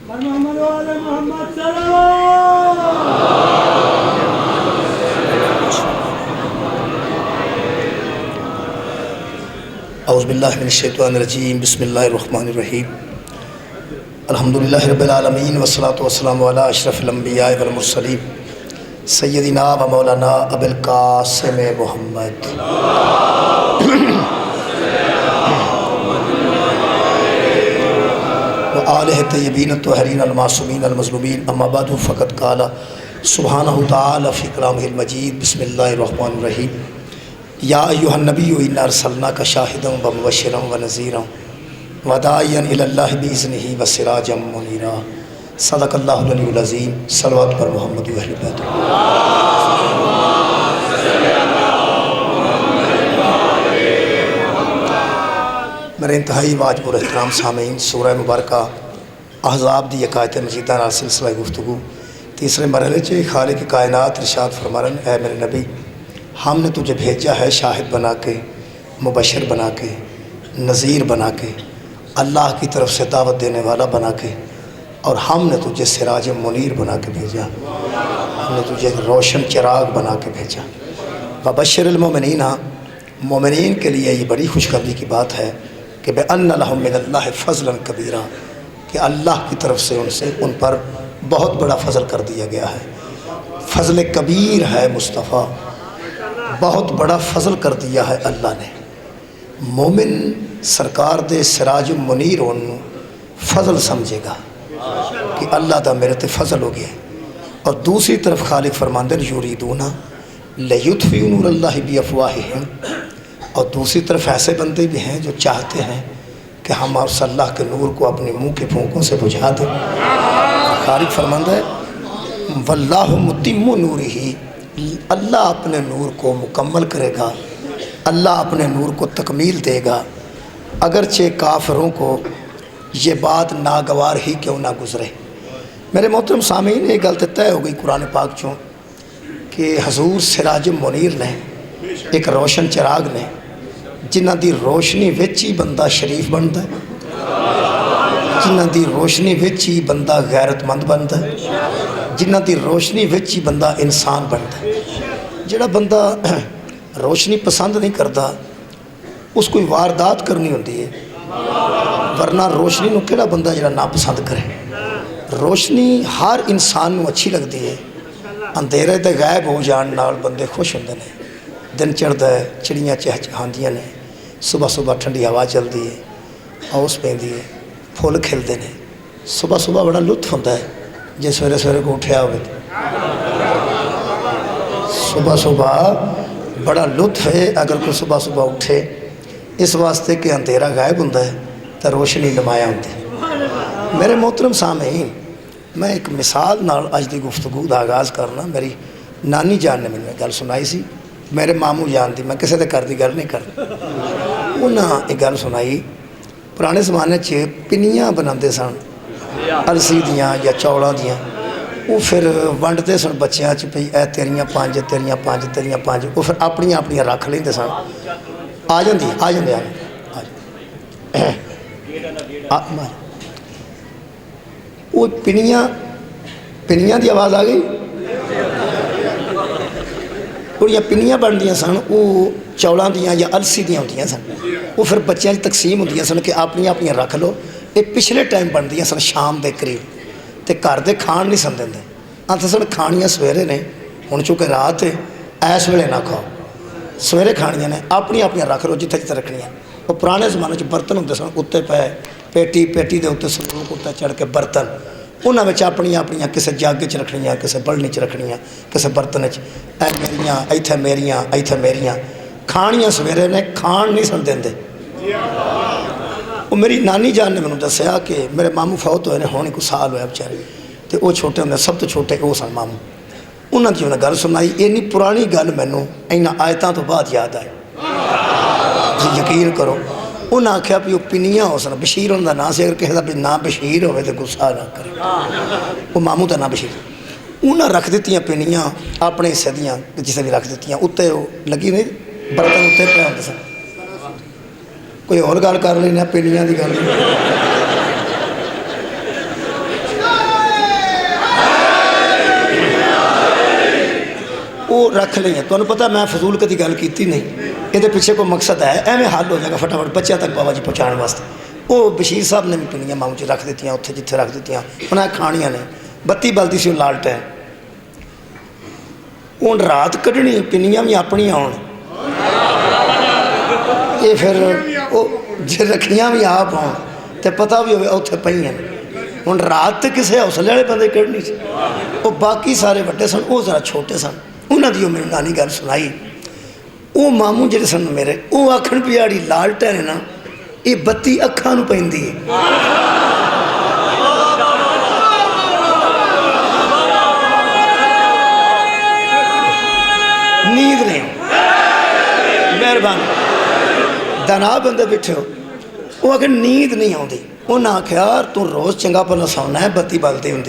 محمد وعلى محمد سلام. اعوذ باللہ من الشیطان الرجیم. بسم اللہ الرحمن الرحیم. الحمدللہ رب العالمین والصلاة والسلام علی اشرف الانبیاء والمرسلین سیدنا و مولانا ابو القاسم محمد و آلہ الطیبین الطاہرین المعصومین المظلومین. اما بعد فقد قال سبحانہ تعالی فی کلامہ المجید. بسم اللہ الرحمن الرحیم. یا ایہا النبی انا ارسلناک شاہدا و مبشرا و نذیرا و داعیا الی اللہ باذنہ و سراجا منیرا. صدق اللہ العلی العظیم. صلوات پر محمد و اہل بیت. میرے انتہائی واجب الاحترام سامعین، سورہ مبارکہ احزاب دی عقائد مجیدہ نال سلسلہ گفتگو تیسرے مرحلے چ خالق کائنات ارشاد فرما رہے ہیں، اے میرے نبی، ہم نے تجھے بھیجا ہے شاہد بنا کے، مبشر بنا کے، نذیر بنا کے، اللہ کی طرف سے دعوت دینے والا بنا کے، اور ہم نے تجھے سراج منیر بنا کے بھیجا. ہم نے تجھے روشن چراغ بنا کے بھیجا. وبشر المؤمنین، مومنین کے لیے یہ بڑی خوشخبری کی بات ہے کہ بِأَنَّ لَهُم مِّنَ اللَّهِ فَضْلًا كَبِيرًا، کہ اللہ کی طرف سے ان پر بہت بڑا فضل کر دیا گیا ہے. فضل کبیر ہے مصطفیٰ، بہت بڑا فضل کر دیا ہے اللہ نے. مومن سرکار دے سراج منیر انہوں فضل سمجھے گا کہ اللہ دا میرے تے فضل ہو گیا. اور دوسری طرف خالق فرماندے یریدون لیطفئوا نور اللہ بافواہہم، اور دوسری طرف ایسے بندے بھی ہیں جو چاہتے ہیں کہ ہم اس اللہ کے نور کو اپنے منہ کے پھونکوں سے بجھا دیں. خالق فرماندہ ہے واللہ متم نورہ، اللہ اپنے نور کو مکمل کرے گا، اللہ اپنے نور کو تکمیل دے گا، اگرچہ کافروں کو یہ بات ناگوار ہی کیوں نہ گزرے. میرے محترم سامعین، ایک گل تے طے ہو گئی قرآن پاک چوں کہ حضور سراج منیر نے، ایک روشن چراغ نے، جنہ دی روشنی وچ ہی بندہ شریف بنتا ہے، جنہ دی روشنی وچ ہی بندہ غیرت مند بنتا ہے، جنہ دی روشنی وچ ہی بندہ انسان بنتا ہے. جڑا بندہ روشنی پسند نہیں کرتا اس کوئی واردات کرنی ہوتی ہے، ورنہ روشنی نو کیڑا بندہ جڑا نا پسند کرے. روشنی ہر انسان نو اچھی لگتی ہے. اندھیرے تے غائب ہو جان نال بندے خوش ہوندے نے. دن چڑھتا ہے، چڑیاں چہچہاندیاں نے، صبح صبح ٹھنڈی ہوا چلتی ہے، اوس پیندی ہے، پھول کھلتے ہیں. صبح صبح بڑا لطف ہوتا ہے جے سویرے سویرے کو اٹھیا ہوئے. صبح صبح بڑا لطف ہے اگر کوئی صبح صبح اٹھے، اس واسطے کہ اندھیرا غائب ہوتا ہے تو روشنی نمایاں ہوتی ہے. میرے محترم سامعین، میں ایک مثال نال اج دی گفتگو دا آغاز کرنا. میری نانی جان نے مجھے گل سنائی سی، میرے ماموں جان دی، میں کسے دے گھر دی گل نہیں کرتا. انہاں ایک گل سنائی، پرانے زمانے چ پنیاں بناندے سن السی دیاں یا چوڑاں دیاں، وہ پھر ونڈتے سن بچیاں چ پئی اے تیریاں پانچ تیریاں پانچ تیریاں پانچ، وہ پھر اپنیاں رکھ لیندے سن. آ جاندی وہ پنیاں دی آواز آ گئی. اور یہ پنیاں بندیاں سن، وہ چولاں دیاں یا السی دیاں ہوندیاں سن. وہ پھر بچیاں تقسیم ہوندیاں سن کہ اپنیاں رکھ لو. یہ پچھلے ٹائم بندیاں سن شام دے قریب، تے گھر دے کھان نہیں سن دیندے. آتے سن کھانیاں سویرے نے، ہن چونکہ رات ہے ایس ویلے نہ کھاؤ، سویرے کھانیاں نے، اپنیاں رکھ لو جتھے جتھے رکھنیاں. وہ پرانے زمانے چ برتن ہوندے سن اتنے پے، پیٹی دے اتنے صندوق اتنے چڑھ کے برتن، انہاں وچ اپنیاں کسے جگ چ رکھنیاں، کسے بلنی چ رکھنیاں، کسے برتن چ، اے میریاں ایتھے میریاں کھانیاں سویرے نے، کھان نہیں سن دیندے. وہ میری نانی جان نے مجھے دسیا کہ میرے ماموں فوت ہوئے نے، ہونے کو سال ہویا بچارے، تو وہ چھوٹے ہوندے سب تو چھوٹے وہ سن ماموں. انہاں دی انہیں گل سنائی، اینی پرانی گل مینوں انہاں آیتاں تو بعد یاد آئی. جی یقین کرو، انہاں آکھیا بھی وہ پنیاں ہو سن، بشیر انہاں دا نام سے، اگر کسی دا بھی نام بشیر ہوئے تو غصہ نہ کرے. وہ ماموں دا نام بشیر. انہاں رکھ دیتیاں پنیاں اپنے حصے دیاں جسے بھی رکھ دیتیاں، اتنے وہ لگی نہیں برتن اتنے پہ ہوندے سن. کوئی اور گل کر لینا پنیاں دی گل. وہ رکھ لیں. تمہیں پتا میں فضول کدی گل کی نہیں. یہ پیچھے کوئی مقصد ہے, ایویں حل ہو جائے گا فٹافٹ بچوں تک بابا جی پہنچانے واسطے. وہ بشیر صاحب نے بھی پنیاں ماؤں چ رکھ دیتی, اتنے جتنے رکھ دیتی انہیں کھانیاں نے. بتی بلتی سی لالٹین, ہوں رات کھڑنی پنیاں بھی اپنی آن. یہ پھر وہ جی رکھیاں بھی آپ آن تو پتہ بھی ہوئے اتنے پہ ہوں رات تو کسی حوصلے والے بندے کھڑنی سی. وہ باقی سارے وڈے سن, وہ ذرا چھوٹے سن. انہوں نے میری نانی گل سنائی. وہ ماموں جڑے سن میرے, وہ آخر پیاڑی لالٹین ہے نا, یہ بتی اکھاں پہ نیند نہیں. مہربانی دنا بندے بیٹھے ہو. وہ آخر نیند نہیں آتی. انہیں آخیا تو روز چنگا پلا سونا ہے, بتی بلتی ہوں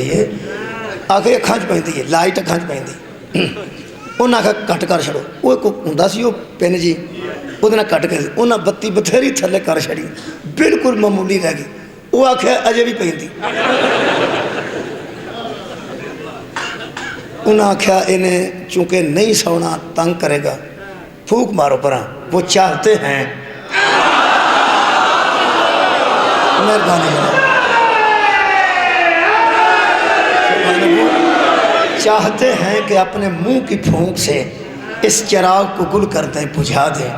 آخر اکھاں پہ ہے, لائٹ اکھاں پہ. انہیں آخیا کٹ کر چڑو. وہ ایک ہوں سی وہ پن جی, وہ کٹ کے انہیں بتی بتھیری تھلے کر چڑی, بالکل معمولی رہ گئی. وہ آخیا اجے بھی پہ. انہیں آخیا انہیں چونکہ نہیں سونا تنگ کرے گا, پھونک مارو پرا. وہ چاہتے ہیں, مہربانی چاہتے ہیں کہ اپنے منہ کی پھونک سے اس چراغ کو گل کر دیں, بجھا دیں,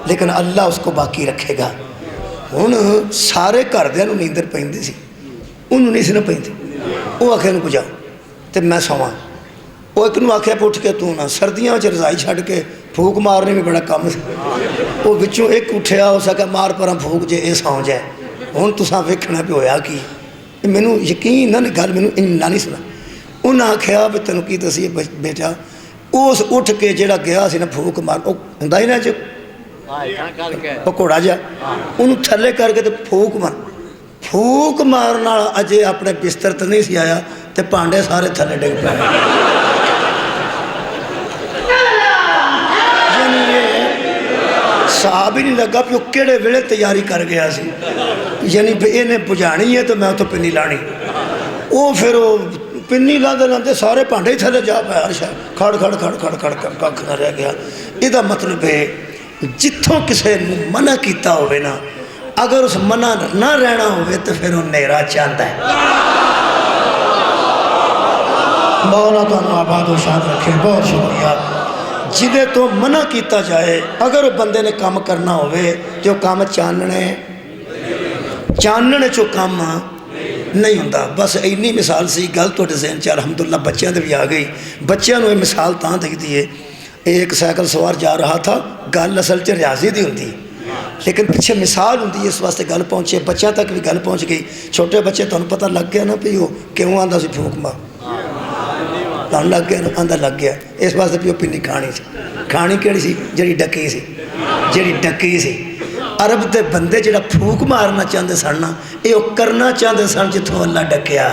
لیکن اللہ اس کو باقی رکھے گا. ہوں سارے گھر دے نیندر پہ سی, انہوں نہیں سی نہ پہ. وہ آخر بجاؤ تو میں سواں. وہ ایک نو آخیا اٹھ کے تو نہ سردیاں رضائی چھڈ کے پھونک مارنے میں بڑا کم سی. وہ بچوں ایک اٹھیا, اس آخیا مار پرا پھونک جے یہ سو جائے. ہوں تساں ویکھنا پہ ہویا کی, مینوں یقین نہ گل مینوں نہیں سنا. انہیں آخیا بھی تینوں کی دسی بیٹا, اس اٹھ کے جڑا گیا سی نا پھونک مار, وہ ہوں ہی نا جو پکوڑا جا, انہوں تھلے کر کے تو پھونک مارن والا اجے اپنے بستر تو نہیں سی آیا تو پانڈے سارے تھلے ڈگ پے. صاحب ہی نہیں لگا بھی وہ کہڑے ویلے تیاری کر گیا سی, یعنی انہیں بجھانی ہے تو میں تو پنی لانی. وہ پھر وہ پنی لاندے لاندے سارے پانڈے ہی تھلے جا پایا. ہر شاید کھڑ کھڑ کھڑ کھڑ کھڑ کھ نہ رہ گیا. یہ مطلب ہے جتوں کسی نے منع کیتا ہوئے نا, اگر اس منع نہ رہنا ہوئے تو پھر وہ نیرا چاہتا ہے. مولا تو آباد و شاد رکھے. بہت شکریہ. جنہیں تو منع کیتا جائے, اگر وہ بندے نے کام کرنا ہوئے جو کام چاننے چو کام نہیں ہوتا. بس اینی مثال سی گل تو ذہن چ الحمدللہ بچوں بھی آ گئی. بچوں یہ مثال تاں دکھتی ہے, ایک سائیکل سوار جا رہا تھا, گل اصل چ ریاضی دی ہوتی لیکن پیچھے مثال ہوتی ہے, اس واسطے گل پہنچے, بچوں تک بھی گل پہنچ گئی. چھوٹے بچے تمہیں پتہ لگ گیا نا بھی وہ کیوں آتا سی پھونک مار, تمہیں لگ گیا نا, آدھا لگ گیا. اس واسطے بھی وہ پنی کھانی سی. کھانی کہڑی سی؟ جڑی ڈکی سی, جڑی ڈکی سی. عرب دے بندے جڑا پھونک مارنا چاہتے سن, یہ وہ کرنا چاہتے سن جتوں اللہ ڈکیا.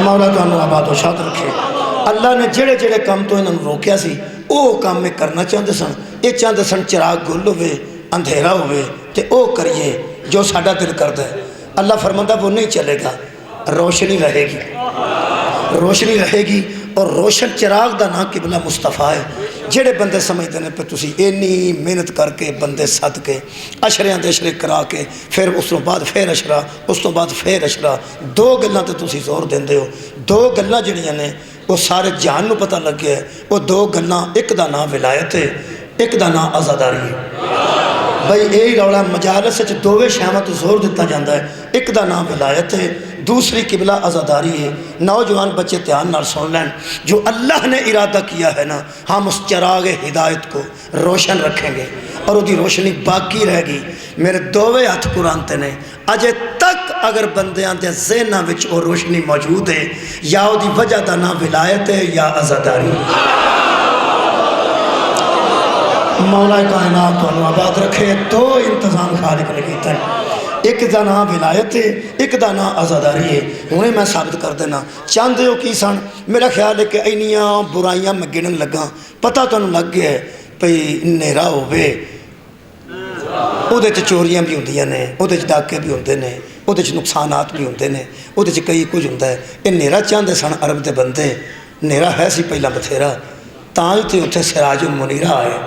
مولا تمہیں آباد و شاد رکھے. اللہ نے جڑے جڑے کام تو انہوں نے روکیا سی, وہ کام میں کرنا چاہتے سن. یہ چاہتے سن چراغ گل ہوئے, اندھیرا ہوئے, تو وہ کریے جو ساڈا دل کرتا ہے. اللہ فرماتا وہ نہیں چلے گا, روشنی رہے گی, روشنی رہے گی. اور روشن چراغ دا نام قبلہ مصطفیٰ ہے. جڑے بندے سمجھتے ہیں پہ تسی اینی محنت کر کے بندے سد کے اشریاں دے اشرے کرا کے پھر اس بعد پھر اشرا, اس تو بعد پھر اشرا, دو گلاں تے تسی زور دیندے ہو. دو گلاں جڑیاں نے وہ سارے جہان نو پتہ لگ گیا ہے. وہ دو گلاں, ایک دا نام ولایت ہے, ایک دا نام عزاداری ہے. بھائی یہی رولا مجالس وچ دوویں شیواں تے زور دیتا جاتا ہے. ایک دا نام ولایت ہے, دوسری قبلہ عزاداری ہے. نوجوان بچے دھیان نال سن لین, جو اللہ نے ارادہ کیا ہے نا, ہم اس چراغ ہدایت کو روشن رکھیں گے اور وہ دی روشنی باقی رہے گی. میرے دوویں ہاتھ قرآن تے نے. اجے تک اگر بندیاں دے ذہناں وچ وہ روشنی موجود ہے, یا وہ دی وجہ دا نام ولایت ہے یا عزاداری. مولا کائنات تو آباد رکھے. دو انتظام خالق نے کیتا ہے, ایک دا نام ولایت ہے, ایک دا نام عزاداری ہے. ہوں میں ثابت کر دینا چاہتے ہو کی سن. میرا خیال ہے کہ اینیاں برائیاں میں گنن لگا, پتہ تمہیں لگ گیا ہے بھئی نیرا ہوئے, وہ چوریاں بھی ہوندیاں نے, وہ ڈاکے بھی ہوندے نے, وہ نقصانات بھی ہوندے نے, وہ کئی کچھ ہوتا ہے. یہ نیرا چاہتے سن عرب دے بندے, نیرا ہے سی پہلا بتھیرا تاں تے اتنے سراج المنیرہ آیا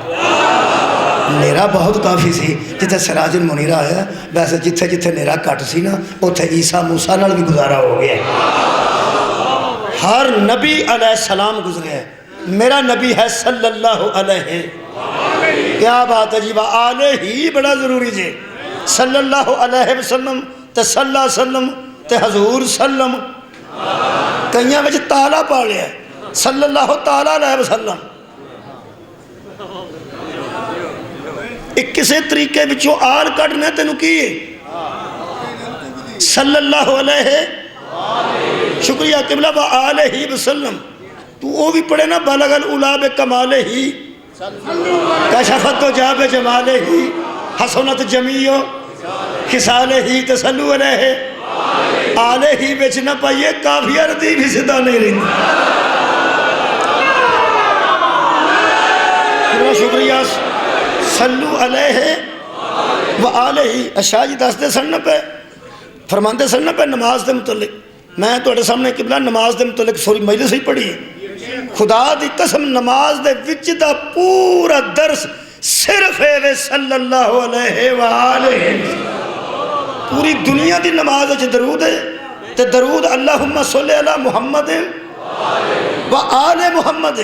نیرا بہت کافی سی جتنے سراج المنیرہ آیا ویسے جتھے جتھے نیرا کٹ سی نا اتنے عیسیٰ موسیٰ نال بھی گزارا ہو گیا ہر نبی علیہ السلام گزرے ہیں میرا نبی ہے صلی اللہ علیہ کیا بات ہے جی آلہ ہی بڑا ضروری جی صلی اللہ علیہ وسلم تے صلی اللہ علیہ وسلم تے حضور سلم کئیاں وچ تالا پا لیا صلی اللہ تعالیٰ علیہ وسلم ایک کسے طریقے بچوں آل کٹنے تینوں کیے صلی اللہ علیہ شکریہ قبلہ و آلہ وسلم تو وہ بھی پڑھے نا بلغ العلا بکمالہ ہی کشفت و جاب جمالہ ہی حسنت جمیع خصالہ ہی تسلو علیہ آلہ ہی بچ نہ پائیے کافی عرضی بھی صدا نہیں رہی شکریہ صلو علیہ و آلہ ہی اشاہ جی دس دے سننا پہ فرماندے سننا پہ نماز دے متعلق میں توڑے سامنے قبلہ نماز دے متعلق سوری مجلس ہی پڑھی ہے خدا دی قسم نماز دے وچ دا پورا درس صرف ہے صلی اللہ علیہ وآلہ پوری دنیا دی نماز ہے درود ہے تے درود اللہم صلی علی محمد وآلہ محمد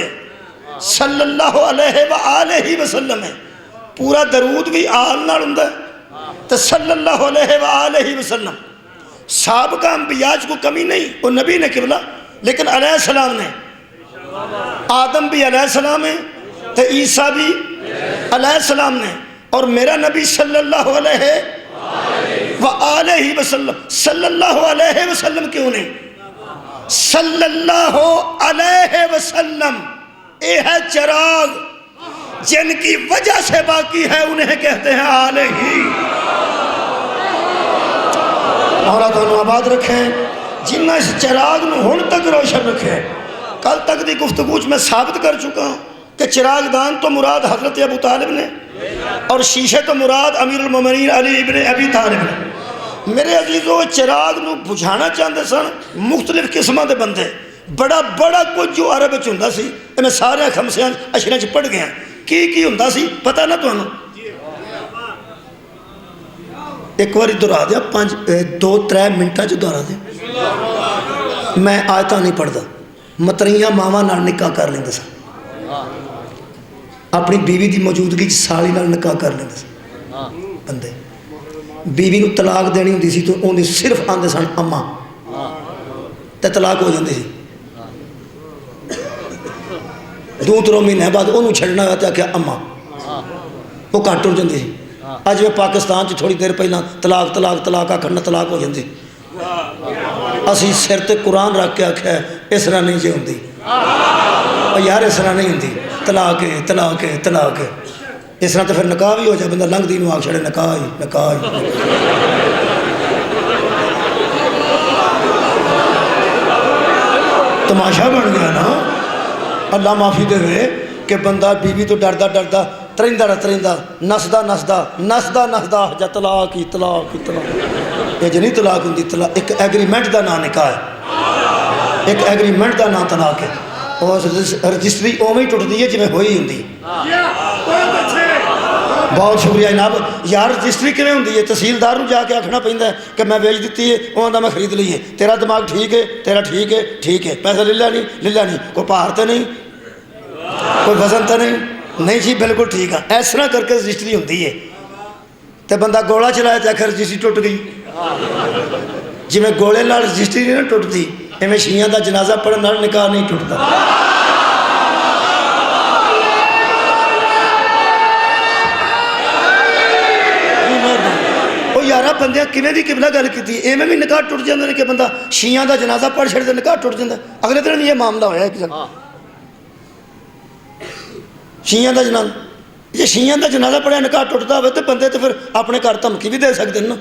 صلی اللہ علیہ وآلہ وسلم ہے پورا درود بھی آل نال ہوندا ہے تے صلی اللہ علیہ وآلہ وسلم سابقہ انبیاء کو کمی نہیں وہ نبی نے قبلہ لیکن علیہ السلام نے آدم بھی علیہ السلام ہے تے عیسیٰ بھی علیہ السلام نے اور میرا نبی صلی اللہ علیہ وآلہ وسلم صلی اللہ علیہ وسلم کیوں نہیں صلی اللہ علیہ وسلم اے ہے چراغ جن کی وجہ سے باقی ہے انہیں کہتے ہیں آلہ ہی مولا دونوں آباد رکھیں جنہ اس چراغ نو ہن تک روشن رکھیں کل تک دی گفتگوچ میں ثابت کر چکا ہوں کہ چراغ دان تو مراد حضرت ابو طالب نے اور شیشے تو مراد امیر المومنین علی ابن ابی طالب نے میرے عزیزوں چراغ نو بجھانا چاہتے سن مختلف قسمہ دے بندے بڑا بڑا کچھ جو عرب چندہ سی میں سارے خمسیاں اشرے پڑھ گیا کی ہندہ سی پتہ نہ تو انہوں ایک باری دورا دیا 2-3 منٹا جو دورا دیا میں آیتہ نہیں پڑھتا متریاں ماما نال نکاح کر لیندے سن اپنی بیوی دی موجودگی سالی نال نکاح کر لیندے سن بندے بیوی نو طلاق دینی ہوندی سی تو انہیں صرف آندے سن اماں تے طلاق ہو جاندے سی 2-3 مہینے بعد انہوں چھڑنا ہوا تھا کہ اماں وہ کٹ ہو جاندے سی آج میں پاکستان چ تھوڑی دیر پہلا طلاق آکھنا طلاق ہو جاندی اسی سر تے قرآن رکھ کے آکھیا اس طرح نہیں جی ہوندی یار اس طرح نہیں ہوندی طلاق ہے اس طرح تو پھر نکاح بھی ہو جائے بندہ لنگ دی نو آکھ چھڑے نکاح ہی تماشا بن گیا نا اللہ معافی دے ہوئے کہ بندہ بیوی تو ڈردا تریندہ نسدہ جا طلاق ہی یہ جو نہیں طلاق ہوندی طلاق ایک ایگریمنٹ دا نام نکاح ہے ایک ایگریمنٹ دا نام طلاق ہے اور رجسٹری اوویں ہی ٹوٹ دی ہے جی میں ہوئی ہوندی بہت شکریہ جناب یار رجسٹری کیویں ہوندی ہے تحصیلدار نو جا کے آکھنا پیندا ہے کہ میں بیچ دیتی ہے اوہاں دا میں خرید لی ہے تیرا دماغ ٹھیک ہے تیرا ٹھیک ہے پیسہ لے نہیں کوئی پہاڑ تے نہیں کوئی وزن تے نہیں جی بالکل ٹھیک ہے اس طرح کر کے رجسٹری ہوندی ہے تے بندہ گولا چلایا تے آخر رجسٹری ٹوٹ گئی جی میں گولے نال رجسٹری نہیں نہ ٹوٹتی ایویں شیعہ دا جنازہ پڑھن نال نکاح نہیں ٹوٹتا وہ یارہ بندیاں کیویں دی قبلہ گل کیتی ایویں بھی نکاح ٹوٹ جاندے نے کہ بندہ شیعہ دا جنازہ پڑھ چھڑ دے نکاح ٹوٹ جاندا اگلے دن یہ معاملہ ہویا ہے کہ شیعہ دا جنازہ یہ شیعہ دا جنازہ پڑھیا نکاح ٹوٹتا ہوئے تو بندے تو پھر اپنے گھر دھمکی بھی دے سکتے ہیں نا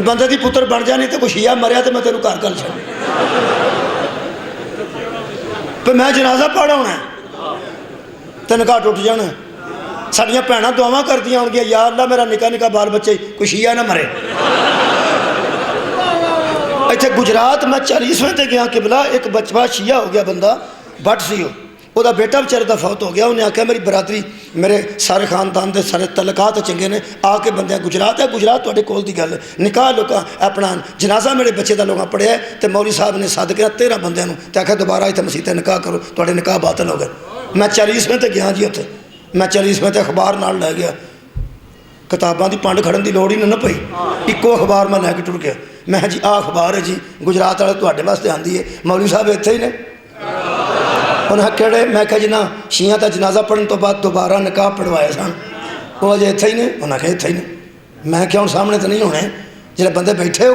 بندے دی پتر بن جانی تو کوئی شیعہ مریا تو میں تینوں گھر کر چھڑ پھر میں جنازہ پڑھا ہونا ہے تو نکاح ٹوٹ جانا ہے ساڑیاں بھیناں دعاواں کردیاں ہون گیا یا اللہ میرا نکاح بال بچے کوئی شیعہ نہ مرے ਇੱਥੇ ਗੁਜਰਾਤ ਮੈਂ 40ਵੇਂ ਤੇ ਗਿਆ ਕਿਬਲਾ, ਇੱਕ ਬਚਵਾ ਸ਼ੀਆ ਹੋ ਗਿਆ ਬੰਦਾ, ਬੱਟ ਸੀ ਉਹਦਾ ਬੇਟਾ ਵਿਚਾਰੇ ਦਾ ਫੌਤ ਹੋ ਗਿਆ। ਉਹਨੇ ਆਖਿਆ ਮੇਰੀ ਬਰਾਦਰੀ, ਮੇਰੇ ਸਾਰੇ ਖਾਨਦਾਨ ਦੇ ਸਾਰੇ ਤਲਕਾਤ ਚੰਗੇ ਨੇ, ਆ ਕੇ ਬੰਦਿਆਂ ਗੁਜਰਾਤ ਹੈ, ਗੁਜਰਾਤ ਤੁਹਾਡੇ ਕੋਲ ਦੀ ਗੱਲ, ਨਿਕਾਹ ਲੋਕਾਂ ਆਪਣਾ ਜਨਾਜ਼ਾ ਮੇਰੇ ਬੱਚੇ ਦਾ ਲੋਕਾਂ ਪੜ੍ਹਿਆ ਤੇ ਮੌਲੀ ਸਾਹਿਬ ਨੇ ਸੱਦ ਕੇ 13 ਬੰਦਿਆਂ ਨੂੰ ਤੇ ਆਖਿਆ ਦੁਬਾਰਾ ਇੱਥੇ ਮਸੀਹ ਤੇ ਨਿਕਾਹ ਕਰੋ, ਤੁਹਾਡੇ ਨਿਕਾਹ ਬਾਤਲ ਹੋ ਗਏ। ਮੈਂ 40ਵੇਂ ਤੇ ਗਿਆ ਜੀ ਉੱਥੇ, ਮੈਂ 40ਵੇਂ ਤੇ ਅਖਬਾਰ ਨਾਲ ਲੈ ਗਿਆ, ਕਿਤਾਬਾਂ ਦੀ ਪੰਡ ਖੜਨ ਦੀ ਲੋੜ ਹੀ ਨਾ ਪਈ, ਇੱਕੋ ਅਖਬਾਰ ਮੈਂ ਲੈ ਕੇ ਟੁਰ ਗਿਆ। ਮੈਂ ਜੀ ਆਹ ਅਖਬਾਰ ਹੈ ਜੀ, ਗੁਜਰਾਤ ਵਾਲੇ ਤੁਹਾਡੇ ਵਾਸਤੇ ਆਂਦੀ ਹੈ, ਮੌਲੀ ਸਾਹਿਬ ਇੱਥੇ ਹੀ ਨੇ। ਉਹਨਾਂ ਕਿਹੜੇ? ਮੈਂ ਕਿਹਾ ਜੀ ਨਾ, ਸ਼ੀਆਂ ਦਾ ਜਨਾਜ਼ਾ ਪੜ੍ਹਨ ਤੋਂ ਬਾਅਦ ਦੁਬਾਰਾ ਨਿਕਾਹ ਪੜਵਾਏ ਸਨ, ਉਹ ਅਜੇ ਇੱਥੇ ਹੀ ਨੇ। ਉਹਨਾਂ ਕਿਹਾ ਇੱਥੇ ਹੀ ਨੇ। ਮੈਂ ਕਿਹਾ ਹੁਣ ਸਾਹਮਣੇ ਤਾਂ ਨਹੀਂ ਹੋਣੇ, ਜਿਹੜੇ ਬੰਦੇ ਬੈਠੇ ਹੋ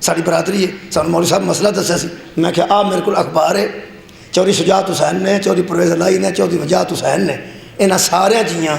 ਸਾਡੀ ਬਰਾਦਰੀ ਹੈ, ਸਾਨੂੰ ਮੌਲੀ ਸਾਹਿਬ ਮਸਲਾ ਦੱਸਿਆ ਸੀ। ਮੈਂ ਕਿਹਾ ਆਹ ਮੇਰੇ ਕੋਲ ਅਖਬਾਰ ਹੈ, ਚੌਧਰੀ ਸ਼ੁਜਾਤ ਹੁਸੈਨ ਨੇ, ਚੌਧਰੀ ਪਰਵੇਜ਼ ਅਲਾਈ ਨੇ, ਚੌਧਰੀ ਵਜਾਹਤ ਹੁਸੈਨ ਨੇ, ਇਹਨਾਂ ਸਾਰਿਆਂ ਜੀਆਂ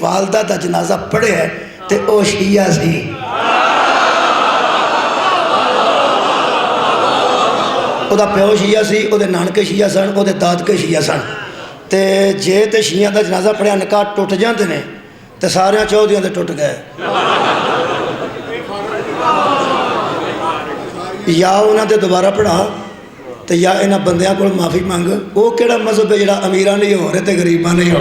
ਵਾਲਦਾ ਦਾ ਜਨਾਜ਼ਾ ਪੜ੍ਹਿਆ ਤੇ ਉਹ ਸ਼ੀਆ ਸੀ। ਉਹਦਾ ਪਿਓ ਸ਼ੀਆ ਸੀ, ਉਹਦੇ ਨਾਨਕੇ ਸ਼ੀਆ ਸਨ, ਉਹਦੇ ਦਾਦਕੇ ਸ਼ੀਆ ਸਨ। ਤੇ ਜੇ ਤੇ ਸ਼ੀਆਂ ਦਾ ਜਨਾਜ਼ਾ ਪੜ੍ਹਿਆ ਨਿਕਾਹ ਟੁੱਟ ਜਾਂਦੇ ਨੇ ਤੇ ਸਾਰਿਆਂ ਚੌਧਰੀਆਂ ਦੇ ਟੁੱਟ ਗਏ। ਜਾਂ ਉਹਨਾਂ ਦੇ ਦੁਬਾਰਾ ਪੜ੍ਹਾ ਤੇ ਜਾਂ ਇਹਨਾਂ ਬੰਦਿਆਂ ਕੋਲ ਮਾਫੀ ਮੰਗ। ਉਹ ਕਿਹੜਾ ਮਜ਼ਹਬ ਹੈ ਜਿਹੜਾ ਅਮੀਰਾਂ ਲਈ ਹੋ ਰਿਹਾ ਤੇ ਗਰੀਬਾਂ ਲਈ ਹੋ?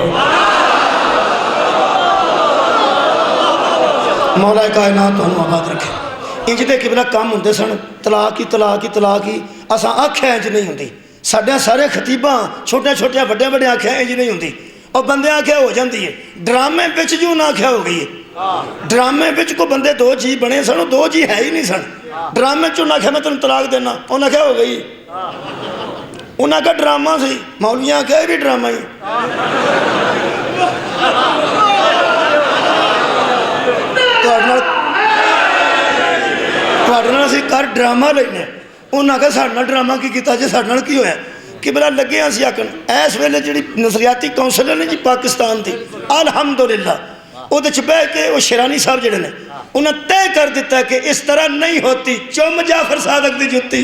ਮੌਲਾ ਕਾਇਨਾਤ ਤੁਹਾਨੂੰ ਆਬਾਦ ਰੱਖੇ। ਇੰਜ ਦੇ ਕਿਬਲਾ ਕੰਮ ਹੁੰਦੇ ਸਨ, ਤਲਾਕ ਹੀ ਤਲਾਕ ਹੀ ਤਲਾਕ ਹੀ। ਅਸਾਂ ਆਖਿਆ ਇੰਜ ਨਹੀਂ ਹੁੰਦੀ, ਸਾਡਿਆਂ ਸਾਰੇ ਖਤੀਬਾਂ ਛੋਟੀਆਂ ਛੋਟੀਆਂ ਵੱਡਿਆਂ ਵੱਡਿਆਂ ਆਖਿਆ ਇੰਜ ਨਹੀਂ ਹੁੰਦੀ, ਉਹ ਬੰਦੇ ਆਖਿਆ ਹੋ ਜਾਂਦੀ ਹੈ। ਡਰਾਮੇ ਵਿੱਚ ਜੋ ਨਾ ਆਖਿਆ ਹੋ ਗਈ ਹੈ। ਡਰਾਮੇ ਵਿੱਚ ਕੋਈ ਬੰਦੇ ਦੋ ਜੀ ਬਣੇ ਸਨ, ਉਹ ਦੋ ਜੀ ਹੈ ਹੀ ਨਹੀਂ ਸਨ। ਡਰਾਮੇ 'ਚ ਉਹਨਾਂ ਆਖਿਆ ਮੈਂ ਤੈਨੂੰ ਤਲਾਕ ਦੇਣਾ, ਉਹਨਾਂ ਆਖਿਆ ਹੋ ਗਈ। ਉਹਨਾਂ ਦਾ ਡਰਾਮਾ ਸੀ, ਮੌਲੀਆਂ ਆਖਿਆ ਇਹ ਵੀ ਡਰਾਮਾ ਹੀ। ਤੁਹਾਡੇ ਨਾਲ ਅਸੀਂ ਕਰ ਡਰਾਮਾ ਲੈਣਾ। ਉਹਨਾਂ ਆਖਿਆ ਸਾਡੇ ਨਾਲ ਡਰਾਮਾ ਕੀ ਕੀਤਾ ਜੇ, ਸਾਡੇ ਨਾਲ ਕੀ ਹੋਇਆ? ਕਿ ਬਲਾ ਲੱਗੇ ਅਸੀਂ ਆਖਣ ਇਸ ਵੇਲੇ ਜਿਹੜੀ ਨਜ਼ਰਿਆਤੀ ਕੌਂਸਲ ਨੇ ਜੀ ਪਾਕਿਸਤਾਨ ਦੀ, ਅਲਹਮਦੁਲਿਲਾ ਉਹਦੇ 'ਚ ਬਹਿ ਕੇ ਉਹ ਸ਼ੇਰਾਨੀ ਸਾਹਿਬ ਜਿਹੜੇ ਨੇ ਉਹਨਾਂ ਤੈਅ ਕਰ ਦਿੱਤਾ ਕਿ ਇਸ ਤਰ੍ਹਾਂ ਨਹੀਂ ਹੋਤੀ। ਚੁੰਮ ਜਾਫਰ ਸਾਦਕ ਦੀ ਜੁੱਤੀ।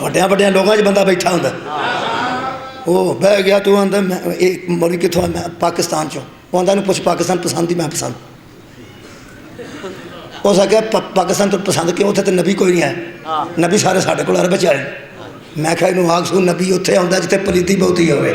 ਵੱਡਿਆਂ ਵੱਡਿਆਂ ਲੋਕਾਂ 'ਚ ਬੰਦਾ ਬੈਠਾ ਹੁੰਦਾ, ਉਹ ਬਹਿ ਗਿਆ। ਤੂੰ ਆਂਦਾ ਮੈਂ ਇਹ ਮੌਲੀ ਕਿੱਥੋਂ? ਮੈਂ ਪਾਕਿਸਤਾਨ 'ਚੋਂ। ਉਹ ਆਂਦਾ ਇਹਨੂੰ ਪੁੱਛ ਪਾਕਿਸਤਾਨ ਪਸੰਦ ਹੀ? ਮੈਂ ਪਸੰਦ। ਉਸ ਆਖਿਆ ਪਾਕਿਸਤਾਨ ਤੋਂ ਪਸੰਦ ਕਿਉਂ? ਉੱਥੇ ਤਾਂ ਨਬੀ ਕੋਈ ਨਹੀਂ ਆਇਆ, ਨਬੀ ਸਾਰੇ ਸਾਡੇ ਕੋਲ ਅਰਬ 'ਚ ਆਏ। ਮੈਂ ਕਿਹਾ ਇਹਨੂੰ ਆਖ ਸੂ ਨਬੀ ਉੱਥੇ ਆਉਂਦਾ ਜਿੱਥੇ ਪਲੀਤੀ ਬਹੁਤੀ ਹੋਵੇ।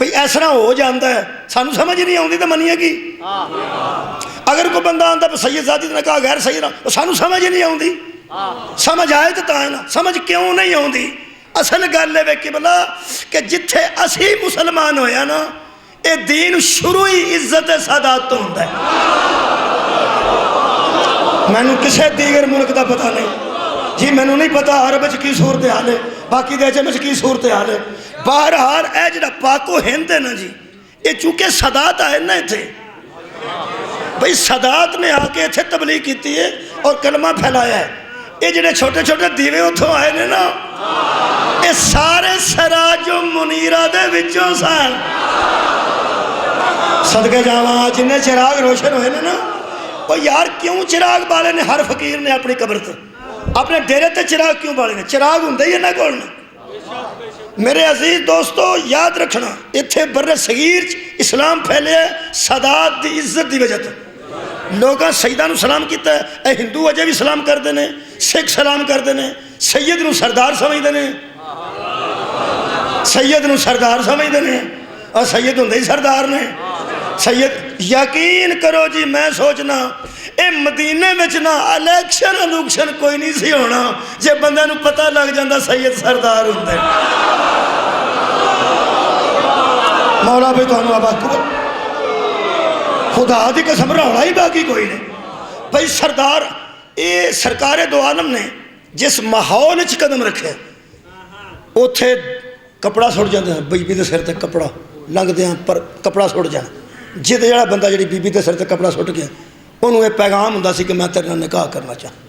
بھئی اس طرح ہو جاتا ہے سانو سمجھ نہیں آتی تو منیے کی اگر کوئی بندہ آتا سید ذاتی نے کہا غیر سید سانو سمجھ نہیں آتی سمجھ آئے تو تاں نا سمجھ کیوں نہیں آتی اصل گل ہے کہ بلا کہ جتھے اسی مسلمان ہویا نا اے دین شروع ہی عزت سادات تو ہوتا ہے میں نے کسے دیگر ملک دا پتہ نہیں جی میں نے نہیں پتا عرب کی صورتحال ہے باقی دیچے میں کی صورتحال ہے بہرحال اے جڑا پاکو ہند ہے نا جی یہ چونکہ سادات آئے نا تھے بھئی سادات نے آ کے تھے تبلیغ کیتی ہے اور کلمہ پھیلایا ہے یہ جڑے چھوٹے چھوٹے دیوے اتھوں آئے نے نا یہ سارے سراج و منیرہ دے وچوں سان صدقے جاواں جنہیں چراغ روشن ہوئے نا وہ یار کیوں چراغ بالے نے ہر فقیر نے اپنی قبر تے اپنے ڈیرے تے چراغ کیوں بالے نے چراغ ہوں دے یہ نہ کولنا میرے عزیز دوستو یاد رکھنا اتھے بر صغیر اسلام پھیلے ہے سادات دی عزت دی وجہ تے لوگاں سیدانو سلام کیتا ہے اے ہندو اجے بھی سلام کر دینے سکھ سلام کر دینے سید نو سردار سمجھ دینے سید نو سردار سمجھ دینے اور سید ہوں دے سردار نے سید یقین کرو جی میں سوچنا اے مدینے میں چنا الیکشن کوئی نہیں سی ہونا جے بندہ نو پتہ لگ جاندہ سید سردار ہوں دے مولا بھی تو انہوں آباد کو خدا دی قسم روڑا ہی باقی کوئی نہیں بھئی سردار اے سرکار دو عالم نے جس ماحول اچھ قدم رکھے اوتھے کپڑا سوڑ جاندے ہیں بی بی دے سر تے کپڑا لنگ دے ہیں پر کپڑا سوڑ جانا جدے جڑا بندہ جڑی بی بی دے سر تے کپڑا سوٹ گیا انہوں ایک پیغام ہوندا سی کہ میں تیرے نال نکاح کرنا چاہاں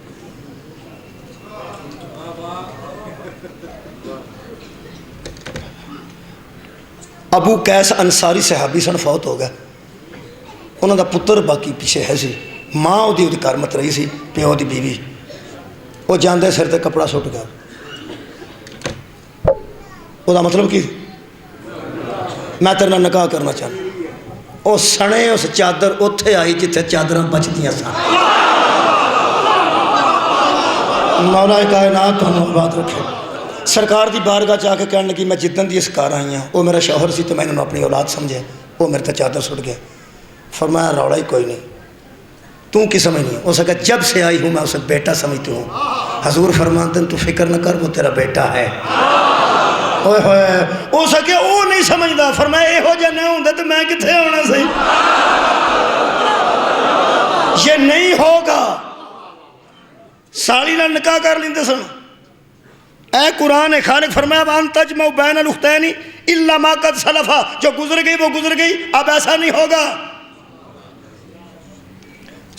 ابو قیس انصاری صحابی سن فوت ہو گیا انہوں دا پتر باقی پیچھے ہے سی ماں وہ دی کارمت رہی سی پیو دی بیوی وہ جاندے سر تے کپڑا سوٹ گیا وہ دا مطلب کی میں تیرے نال نکاح کرنا چاہاں وہ سنے اس چادر اتھے آئی جتھے چادریں بچدیاں سن مولا کائنات تو ہمیں بات رکھے سرکار دی بارگاہ چاہ کے کہنے لگی میں جدن دی اس کار آئی ہوں وہ میرا شوہر سی تو میں نے اپنی اولاد سمجھے وہ میرے تے چادر سٹ گیا فرمایا روڑا ہی کوئی نہیں تو کی سمجھ نہیں اسے کہا جب سے آئی ہوں میں اسے بیٹا سمجھتی ہوں حضور فرماتے ہیں تو فکر نہ کر وہ تیرا بیٹا ہے ہوئے ہوئے ہو سکے وہ نہیں سمجھدا فرمایا اے ہو جا نہیں ہوندے تو میں کتھے ہونا صحیح یہ نہیں ہوگا سالی نہ نکاح کر لیندے سن اے قرآن خالق فرمایا وان تجمع بین الاختین الا ما قد سلفا جو گزر گئی وہ گزر گئی اب ایسا نہیں ہوگا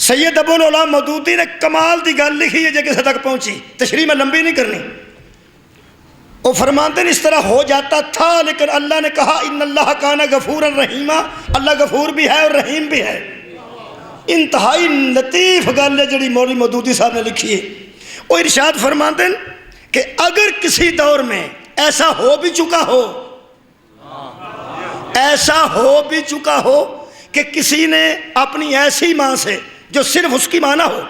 سید ابو العلا مودودی نے کمال دی گل لکھی ہے جو کسے تک پہنچی تشریح میں لمبی نہیں کرنی وہ فرماتے ہیں اس طرح ہو جاتا تھا لیکن اللہ نے کہا ان اللہ کان غفورا رحیما اللہ غفور بھی ہے اور رحیم بھی ہے انتہائی لطیف گل ہے جڑی مولوی مودودی صاحب نے لکھی ہے وہ ارشاد فرماتے ہیں کہ اگر کسی دور میں ایسا ہو بھی چکا ہو کہ کسی نے اپنی ایسی ماں سے جو صرف اس کی ماں نہ ہو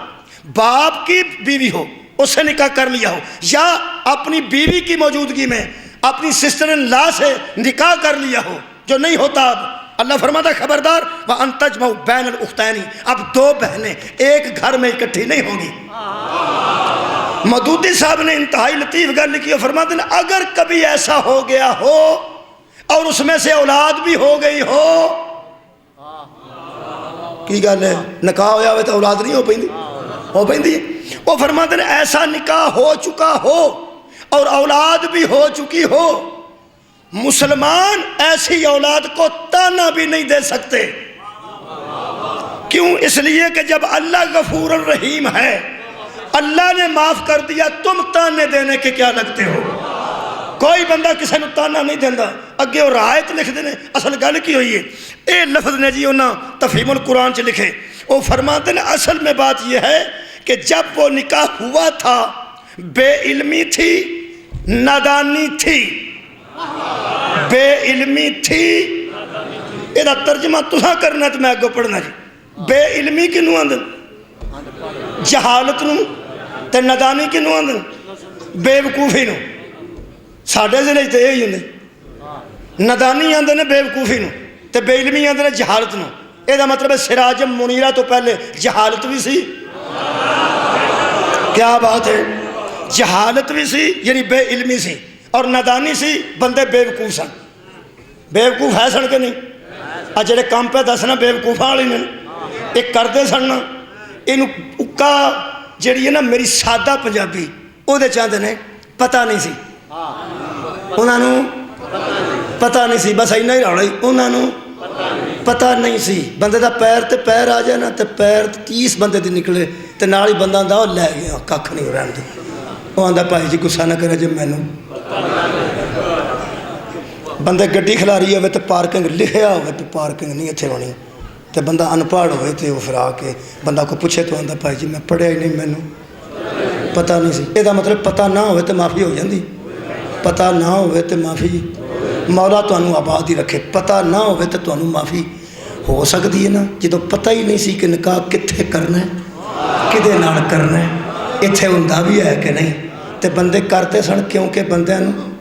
باپ کی بیوی ہو اس سے نکاح کر لیا ہو یا اپنی بیوی کی موجودگی میں اپنی سسٹر ان لا سے نکاح کر لیا ہو جو نہیں ہوتا اب اللہ فرماتا خبردار وَأَن تَجْمَعُ بَيْنَ الْأُخْتَيْنِ اب دو بہنیں ایک گھر میں اکٹھی نہیں ہوں گی مودودی صاحب نے انتہائی لطیف گل لکھی اور فرماتے ہیں اگر کبھی ایسا ہو گیا ہو اور اس میں سے اولاد بھی ہو گئی ہو کی گل ہے نکاح ہویا ہوئے تو اولاد نہیں ہو پہندی وہ فرماتے ہیں ایسا نکاح ہو چکا ہو اور اولاد بھی ہو چکی ہو مسلمان ایسی اولاد کو تانا بھی نہیں دے سکتے کیوں اس لیے کہ جب اللہ غفور الرحیم ہے اللہ نے معاف کر دیا تم تانے دینے کے کیا لگتے ہو کوئی بندہ کسی نے تانا نہیں دینا اگے وہ رایت لکھ دینے اصل گل کی ہوئی ہے اے لفظ نے جی انہاں تفہیم القرآن چ لکھے وہ فرماتے ہیں اصل میں بات یہ ہے کہ جب وہ نکاح ہوا تھا بے علمی تھی نادانی تھی بے علمی تھی یہ ترجمہ تساں کرنا تو میں اگو پڑھنا جی بے علمی کنوں آندن جہالت نو تے نادانی کنوں آندن بے وقوفی نو ساڑھے ضلع تے یہی ہوندے نادانی آدھے نے بےوقوفی نو تے بے علمی آدھے نے جہالت نو. یہ مطلب ہے سراج منیرہ تو پہلے جہالت بھی سی. کیا بات ہے؟ جہالت بھی سی یعنی بے علمی سی اور نادانی سی, بندے بےوقوف سن. بےوقوف ہے سن کہ نہیں؟ جڑے کام پہ دسنا بےوقوفاں والے نے یہ کرتے سن نا, یہ اکا جیڑی ہے نا میری سادہ پنجابی وہ چاہتے نے پتہ نہیں سی, انہوں نے پتہ نہیں سی, بس اینا ہی رولا ہی انہوں نے پتہ نہیں سی. بندے دا پیر تے پیر آ جائے نا تے پیر 30 بندے دی نکلے تے نال ہی بندہ آندا لے گیا کھ نہیں رہن دے. وہ آندا بھائی جی غصہ نہ کرے جی مینوں بندے گڈی کھلاری ہوئے تو پارکنگ لکھیا ہوئے تو پارکنگ نہیں اتنے ہونی تو بندہ انپڑھ ہوئے تو وہ پھر آ کے بندہ کو پوچھے تو آندا بھائی جی میں پڑھیا ہی نہیں مینوں پتہ نہیں سی. یہ مطلب پتہ نہ ہوئے تو معافی ہو جاندی, پتہ نہ ہوئے تو معافی مولا تانوں آباد ہی رکھے. پتہ نہ ہوئے تو تانوں معافی ہو سکتی ہے نا. جدوں پتہ ہی نہیں سی کہ نکاح کتنے کرنا ہے کدے نال کرنا ہے اتنے ہوندا بھی ہے کہ نہیں تو بندے کرتے سن کیونکہ بندیاں نوں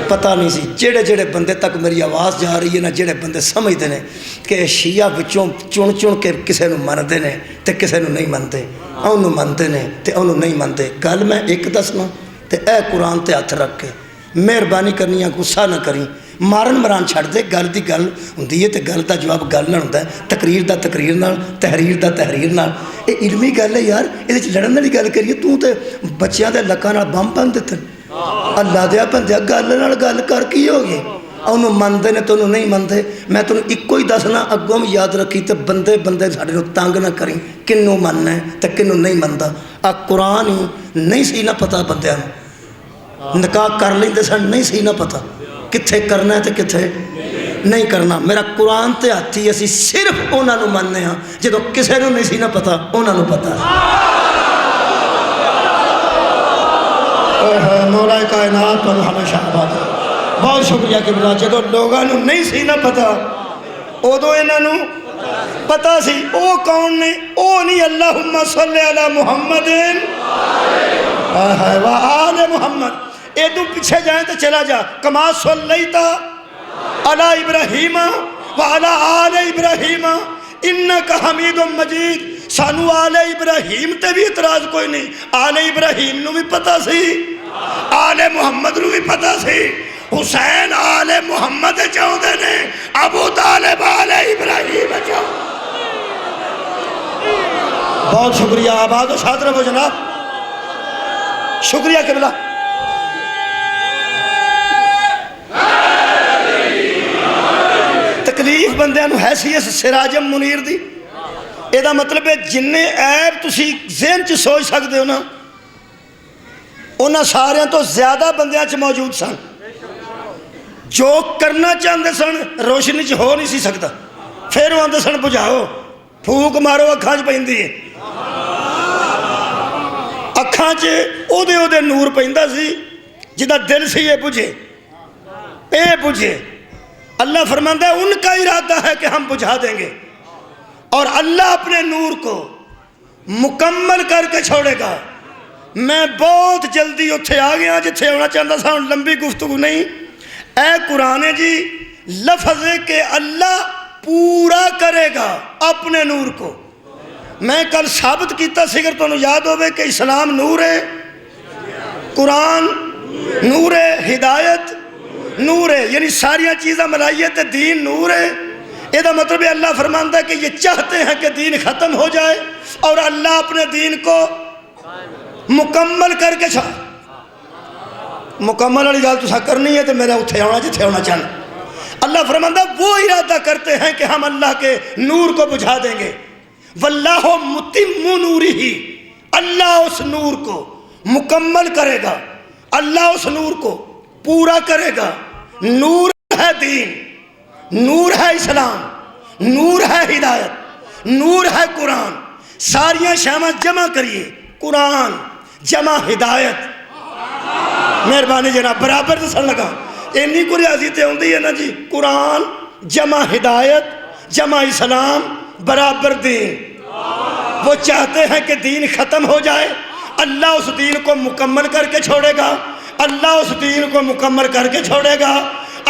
پتہ نہیں سی. جڑے جڑے بندے تک میری آواز جا رہی ہے نا, جڑے بندے سمجھتے ہیں کہ شیعہ وچوں چن چن کے کسے نوں منتے ہیں تو کسے نوں نہیں منتے, انہوں منتے ہیں تو انہوں نہیں منتے. گل میں ایک دسنا تو اے قرآن تے ہاتھ رکھ کے مہربانی کرنی ہے, غصہ نہ کریں, مارن مران چھڑ دے. گل دی گل ہوندی ہے تے گل دا جواب گل نال ہوندا ہے, تقریر دا تقریر نال, تحریر دا تحریر نال. یہ علمی گل ہے یار, یہ لڑن والی گل کریے. تو تے بچیاں دے لکاں نال بم بن دتے. اللہ دیا بندیا گل نال گل کر کی ہو گئی. انہوں منتے نے تو انہوں نہیں منتے. میں تمہیں ایکو ہی دسنا اگوں بھی یاد رکھی تو بندے بندے ساڈے نوں تنگ نہ کریں کنوں مننا ہے تو کنوں نہیں منتا. آ قرآن ہی نہیں سی نہ پتا بندیاں نوں, نکاح کر لیندے سن نہیں سی نہ پتا کتھے کرنا ہے تو کتھے نہیں کرنا. میرا قرآن تے ہاتھی اسی صرف انہاں نوں مننے ہاں جدوں کسے نوں نہیں سی نہ پتا انہاں نوں پتا. مولا کائنات پر ہمیشہ آباد. بہت شکریہ کہ بلا جدو لوگوں نہیں سی نہ پتا ادو انہوں پتا سی. او کون نے؟ او نہیں اللہم صلی علی محمد و آل محمد. ایدوں پیچھے جائیں تو چلا جا کما صلیتا علی ابراہیم و علی آل ابراہیم انکا حمید مجید. سانو آل ابراہیم تے بھی اعتراض کوئی نہیں, آل ابراہیم نو بھی پتا سی, آل محمد نو بھی پتا سی. حسین آل محمد چاہتے نے, ابو طالب آل ابراہیم چاہتے. بہت شکریہ, آباد و شاد رہو جناب. شکریہ قبلہ. تکلیف بندیاں نو ہے سی اس سراجم منیر دی. یہ مطلب ہے جن عیب تسی ذہن چ سوچ سکتے ہو نا انہاں ساریاں تو زیادہ بندیاں چ موجود سن. جو کرنا چاہتے سن روشنی چ ہو نہیں سی سکتا, پھر وہ آتے سن بجھاؤ, پھوک مارو اکھاں چ پیندی ہے, اکھاں چ او دے نور پیندا سی جدا دل سی یہ بجھے اے بجھے. اللہ فرماندا ہے ان کا ارادہ ہے کہ ہم بجھا دیں گے اور اللہ اپنے نور کو مکمل کر کے چھوڑے گا. میں بہت جلدی اتھے آ گیا جتھے ہونا چاہتا سا, لمبی گفتگو نہیں. اے قرآن جی لفظ ہے کہ اللہ پورا کرے گا اپنے نور کو. میں کل ثابت کیتا سی اگر تمہیں یاد ہوئے کہ اسلام نور ہے, قرآن نور ہے, ہدایت نور ہے, یعنی ساریاں چیزیں ملائیت دین نور ہے. یہ مطلب ہے اللہ فرماندا ہے کہ یہ چاہتے ہیں کہ دین ختم ہو جائے اور اللہ اپنے دین کو مکمل کر کے چھوڑ. مکمل والی گل تساں کرنی ہے تو میرا اتھے آنا جتھے ہونا چاہنا. اللہ فرماندا وہ ارادہ کرتے ہیں کہ ہم اللہ کے نور کو بجھا دیں گے. واللہ متم نورہ, اللہ اس نور کو مکمل کرے گا, اللہ اس نور کو پورا کرے گا. نور ہے دین, نور ہے اسلام, نور ہے ہدایت, نور ہے قرآن. ساریاں شامہ جمع کریے, قرآن جمع ہدایت. مہربانی جناب برابر سے سن لگا اینی کو ریاضی تے ہوندی ہے نا جی. قرآن جمع ہدایت جمع اسلام برابر دین. وہ چاہتے ہیں کہ دین ختم ہو جائے, اللہ اس دین کو مکمل کر کے چھوڑے گا, اللہ اس دین کو مکمل کر کے چھوڑے گا.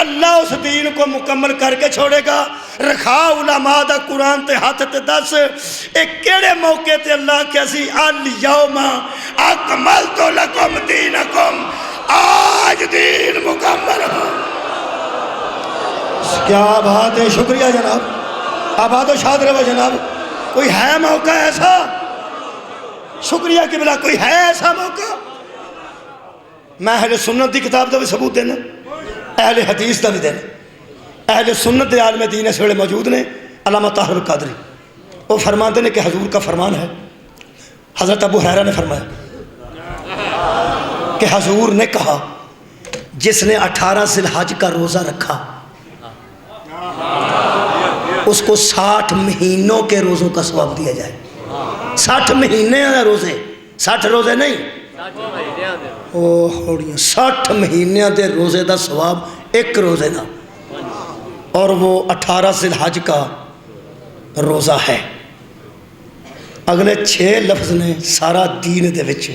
اللہ اس دین کو مکمل کر کے چھوڑے گا۔ رکھا علماء دا قرآن تے ہاتھ تے دس ایک کیڑے موقع تے اللہ کیا سی الیوم اکملت لکم دینکم، آج دین مکمل ہو۔ کیا بات ہے، شکریہ جناب، آباد و شاد رہو جناب۔ کوئی ہے موقع ایسا؟ شکریہ قبلہ، کوئی ہے ایسا موقع؟ میں اہل سنت دی کتاب دا بھی ثبوت دینا، اہل حدیث دا بھی دینا۔ اہل سنت دے عالم دین اس ویلے موجود نے، علامہ طاہر القادری، وہ فرماتے ہیں کہ حضور کا فرمان ہے، حضرت ابو ہریرہ نے فرمایا کہ حضور نے کہا جس نے 18 ذی الحج کا روزہ رکھا اس کو 60 مہینوں کے روزوں کا ثواب دیا جائے۔ 60 مہینے ہیں روزے، 60 روزے نہیں، 60 مہینے دے روزے دا ثواب ایک روزے دا، اور وہ 18 ذی الحج کا روزہ ہے۔ اگلے 6 لفظ نے سارا دین دے وچ،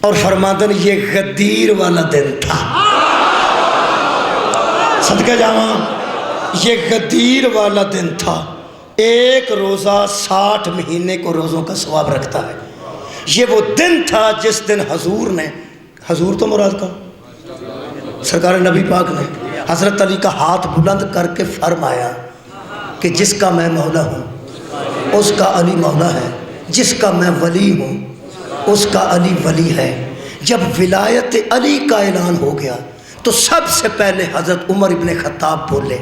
اور فرماتے ہیں یہ غدیر والا دن تھا۔ صدقہ جاواں، یہ غدیر والا دن تھا۔ ایک روزہ 60 مہینے کو روزوں کا ثواب رکھتا ہے۔ یہ وہ دن تھا جس دن حضور نے، حضور تو مراد کا سرکار نبی پاک نے حضرت علی کا ہاتھ بلند کر کے فرمایا کہ جس کا میں مولا ہوں اس کا علی مولا ہے، جس کا میں ولی ہوں اس کا علی ولی ہے۔ جب ولایت علی کا اعلان ہو گیا تو سب سے پہلے حضرت عمر ابن خطاب بولے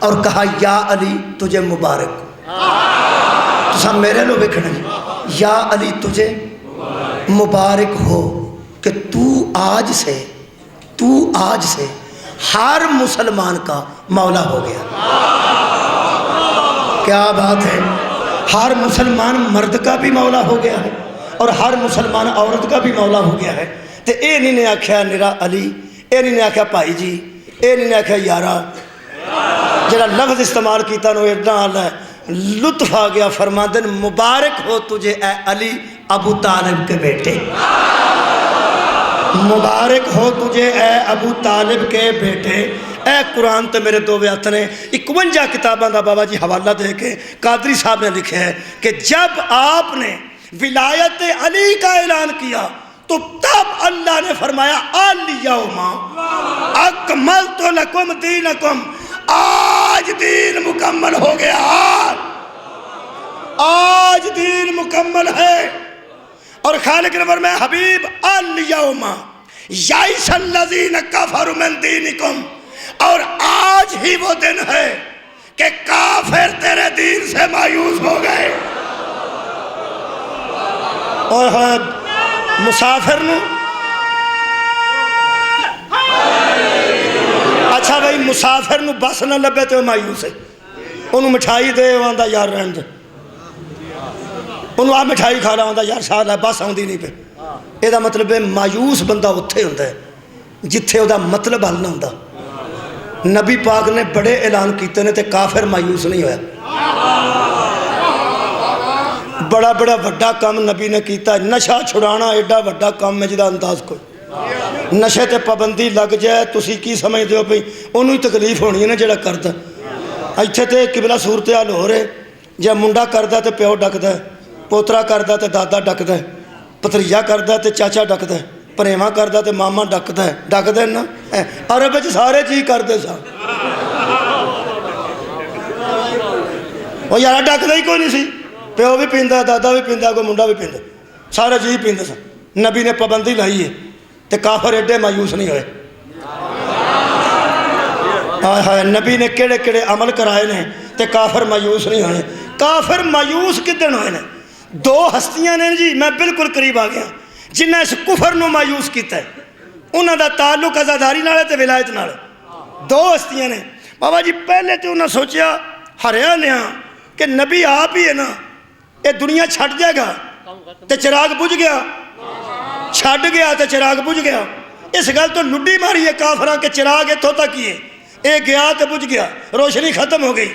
اور کہا یا علی تجھے مبارک، تو سب میرے لو بکھنے، یا علی تجھے مبارک ہو کہ تو آج سے ہر مسلمان کا مولا ہو گیا۔ کیا بات ہے، ہر مسلمان مرد کا بھی مولا ہو گیا ہے اور ہر مسلمان عورت کا بھی مولا ہو گیا ہے۔ تو اے نہیں نے آکھیا نرا علی، اے نہیں نے آکھیا بھائی جی، اے نہیں نے آکھیا یارا، جڑا لفظ استعمال کیتا نو ایڈا ہے لطف آ گیا۔ فرماتے ہیں مبارک ہو تجھے اے علی ابو طالب کے بیٹے، مبارک ہو تجھے اے ابو طالب کے بیٹے۔ اے قرآن تے میرے دو بیعت نے 51 کتاباں دا بابا جی حوالہ دے کے قادری صاحب نے لکھا ہے کہ جب آپ نے ولایت علی کا اعلان کیا تو تب اللہ نے فرمایا الیوم اکملت لکم دینکم، آج دین مکمل ہو گیا، آج دین مکمل ہے۔ اور خالق نے فرمایا حبیب الیوم یئس الذین کفروا من دینکم، اور آج ہی وہ دن ہے کہ کافر تیرے دین سے مایوس ہو گئے۔ اور مسافر نو، اچھا بھائی مسافر نو بس نہ لبے تو مایوس ہے، انہوں مٹھائی دے وہاں یار رہن دے، انہوں آپ مٹھائی کھا رہا ہوں یار سال ہے بس آؤں دی نہیں پہ۔ یہ دا مطلب ہے مایوس بندہ اتھے ہوتا ہے جتھے وہ دا مطلب حل نہ ہوتا۔ نبی پاک نے بڑے اعلان کیتے نے تے کافر مایوس نہیں ہویا۔ بڑا بڑا وڈا کام نبی نے کیتا، نشہ چھڑانا ایڈا وڈا کام ہے جدا انداز کوئی۔ نشے تے پابندی لگ جائے تسی کی سمجھ دیو پئی انہوں ہی تکلیف ہونی ہے نا جڑا کردا۔ ایتھے تے قبلہ صورتحال ہو رہے، جے منڈا کردا تے پیو ڈکدا ہے، پوترا کردا تے دادا ڈکدا ہے، پتریا کردا تے چاچا ڈکدا ہے، پریواں کردا تے ماما ڈکدا ہے نا۔ عرب وچ سارے جی کردے سن، وہ یار ڈکدا ہی کوئی نہیں سی، پیو بھی پیندا، دادا بھی پیندا، کوئی منڈا بھی پیندا، سارے جی پیندے سن۔ نبی نے پابندی لائی ہے تے کافر ایڈے مایوس نہیں ہوئے۔ ہائے ہائے، نبی نے کیڑے کیڑے عمل کرائے نے تے کافر مایوس نہیں ہوئے۔ کافر مایوس کدن ہوئے نے؟ دو ہستیاں نے جی، میں بالکل قریب آ گیا، جنہیں اس کفر نو مایوس کیتا ہے، انہوں دا تعلق عزاداری نال تے ولایت نال۔ دو ہستیاں نے بابا جی، پہلے تو انہوں نے سوچیا ہریا نیا کہ نبی آپ ہی ہے نا، یہ دنیا چھٹ جائے گا تے چراغ بجھ گیا، چھٹ گیا تے چراغ بجھ گیا۔ اس گل تو لڈی ماری ہے کافراں کے چراغ اتھوں تک ہی ہے، اے گیا تے بجھ گیا، روشنی ختم ہو گئی۔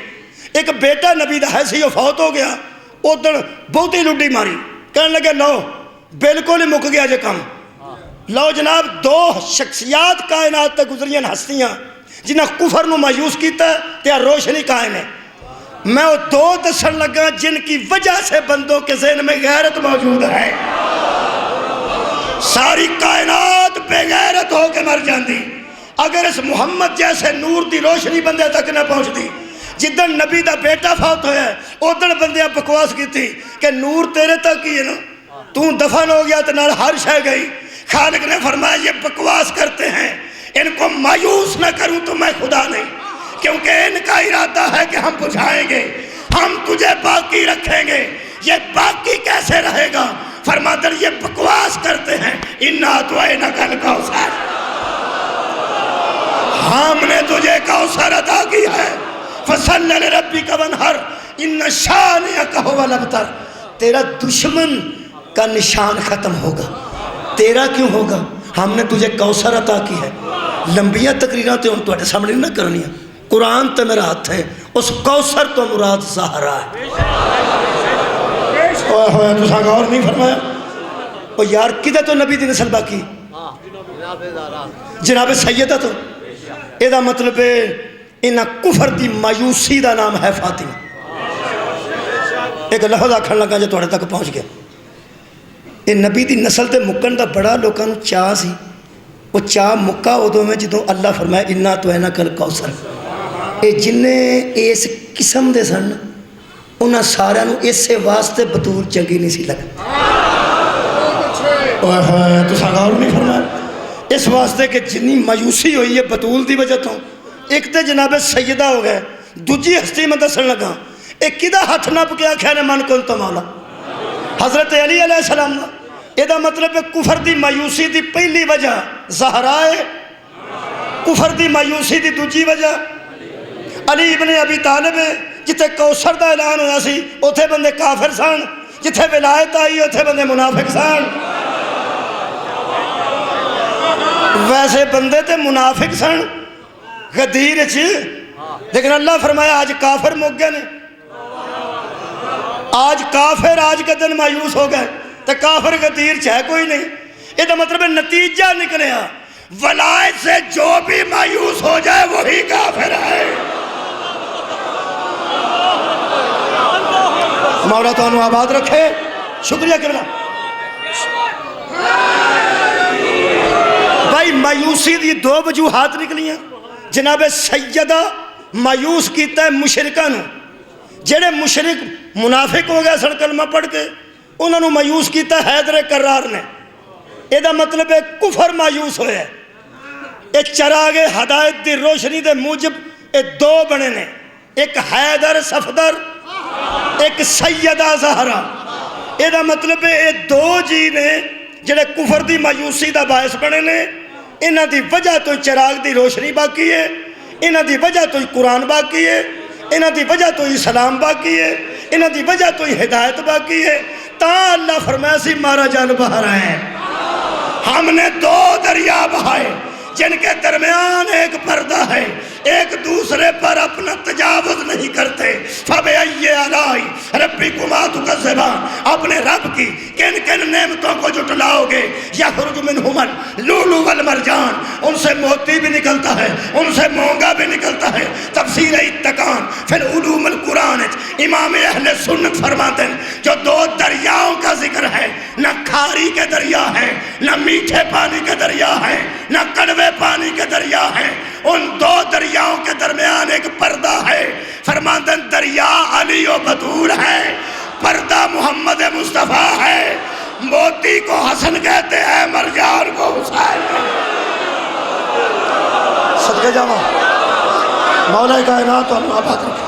ایک بیٹا نبی دا ہے سی، وہ فوت ہو گیا، ادھر بہت ہی لڈی ماری، کہنے لگے لو بالکل ہی مک گیا جے کم۔ لو جناب، دو شخصیات کائنات تے گزریاں ہستیاں جنہیں کفر نو مایوس کیتا ہے تے روشنی قائم ہے۔ میں وہ دو دسن لگا جن کی وجہ سے بندوں کے ذہن میں غیرت موجود ہے۔ ساری کائنات بے غیرت ہو کے مر جاندی اگر اس محمد جیسے نور دی روشنی بندے تک نہ پہنچ دی۔ جدن نبی دا بیٹا فوت ہویا ہے ادھر بندے بکواس کی تھی کہ نور تیرے تک ہی ہے نا، تو دفن ہو گیا تو نال ہر شے گئی۔ خالق نے فرمایا یہ بکواس کرتے ہیں، ان کو مایوس نہ کروں تو میں خدا نہیں، کیونکہ ان کا ارادہ ہے کہ ہم بجھائیں گے، ہم تجھے باقی رکھیں گے۔ یہ باقی کیسے رہے گا؟ فرماتا ہے یہ بکواس کرتے ہیں، اِنَّا أَعْطَيْنَاكَ الْكَوْثَرَ، ہم نے تجھے کوثر عطا کی ہے، فَصَلِّ لِرَبِّكَ وَانْحَرْ إِنَّ شَانِئَكَ هُوَ الْأَبْتَرُ۔ تیرا دشمن کا نشان ختم ہوگا، تیرا کیوں ہوگا؟ ہم نے تجھے کوثر عطا کی ہے۔ لمبیاں تقریراں تے ہن تواڈے سامنے نہ کرنی ہے، قرآن تے میرا ہاتھ ہے، اس کوثر تو مراد زہرا ہے۔ اوہ ہوئے تساں غور نہیں فرمایا؟ او یار کدے تو نبی دی نسل باقی؟ جناب سیدہ تو یہ دا مطلب ہے انہاں کفر دی مایوسی دا نام ہے فاطمہ۔ ایک لفظ آکھن لگا جو تواڈے تک پہنچ گیا، یہ نبی دی نسل تے مکن دا بڑا لوکاں نوں چاہ سی، وہ چاہ مکہ ادوں میں جدوں اللہ فرمایا اِنَّا أَعْطَيْنَاكَ الْكَوْثَرَ۔ اے جنہیں اس قسم دے سن انہاں سارے نوں اسے واسطے بطول چنگی نہیں سی لگ۔ اوہ ہوئے تو غور نہیں فرمایا؟ اس واسطے کہ جنی مایوسی ہوئی ہے بطول دی وجہ تو ایک تے جناب سیدہ ہو گئے، دوجی ہستی میں دسن لگا ایک کدہ ہاتھ نپ کے آکھیا نے من کن تو مولا حضرت علی علیہ السلام۔ یہ دا مطلب ہے کفر دی مایوسی دی پہلی وجہ زہرا ہے، کفر دی مایوسی دی دوجی وجہ علی ابن ابی طالب ہے۔ جتے کوثر دا اعلان ہویا سی اتھے بندے کافر سن، جتے ولایت آئی اتھے بندے منافق سن۔ ویسے بندے تے منافق سن غدیر چ، لیکن اللہ فرمایا آج کافر مک گئے نے، آج کافر آج کے دن مایوس ہو گئے، تو کافر غدیر چاہے کوئی نہیں۔ یہ دا مطلب نتیجہ نکلیا ولایت سے جو بھی مایوس ہو جائے وہی کافر ہے۔ مولا تو انہوں آباد رکھے، شکریہ کرنا بھائی۔ مایوسی دی دو وجوہات نکلی ہیں۔ جناب سیدہ مایوس کیتا ہے مشرکاں نوں، جڑے مشرک منافق ہو گئے سن کلمہ پڑھ کے، انہوں نے مایوس کیتا ہے حیدر کرار نے۔ یہ دا مطلب ہے کفر مایوس ہویا ہے۔ ایک چراغ ہدایت دی روشنی دے موجب یہ دو بنے نے، ایک حیدر صفدر، ایک سیدہ زہرا۔ یہ دا مطلب ہے یہ دو جی نے جڑے کفر دی مایوسی دا باعث بنے نے، انہاں دی وجہ تو چراغ دی روشنی باقی ہے، انہاں دی وجہ تو قرآن باقی ہے، انہاں دی وجہ تو اسلام باقی ہے، انہاں دی وجہ تو ہدایت باقی ہے۔ تا اللہ فرمایا سی مارا جان بہا رہے ہیں، ہم نے دو دریا بہائے جن کے درمیان ایک پردہ ہے، ایک دوسرے پر اپنا تجاوز نہیں کرتے۔ فَبِأَيِّ آلَاءِ رَبِّكُمَا تُكَذِّبَانِ، اپنے رب کی کن کن نعمتوں کو جھٹلاؤ گے۔ يَخْرُجُ مِنْهُمَا اللُّؤْلُؤُ وَالْمَرْجَانُ، ان سے موتی بھی نکلتا ہے، ان سے مونگا بھی نکلتا ہے۔ تفسیر اتقان فی العلوم القرآن، امام اہل سنت فرماتے ہیں جو دو دریاؤں کا ذکر ہے، نہ کھاری کے دریا ہے، نہ میٹھے پانی کے دریا ہے، نہ کڑوے پانی کے دریا ہے، ان دو دریاؤں کے درمیان ایک پردہ ہے۔ فرماتے ہیں دریا علی و بطول ہے، پردہ محمد مصطفیٰ ہے۔ موتی کو حسن کہتے ہیں، مرجان کو حسین۔ صدقے جاواں مولا کائنات اور آباد رکھے۔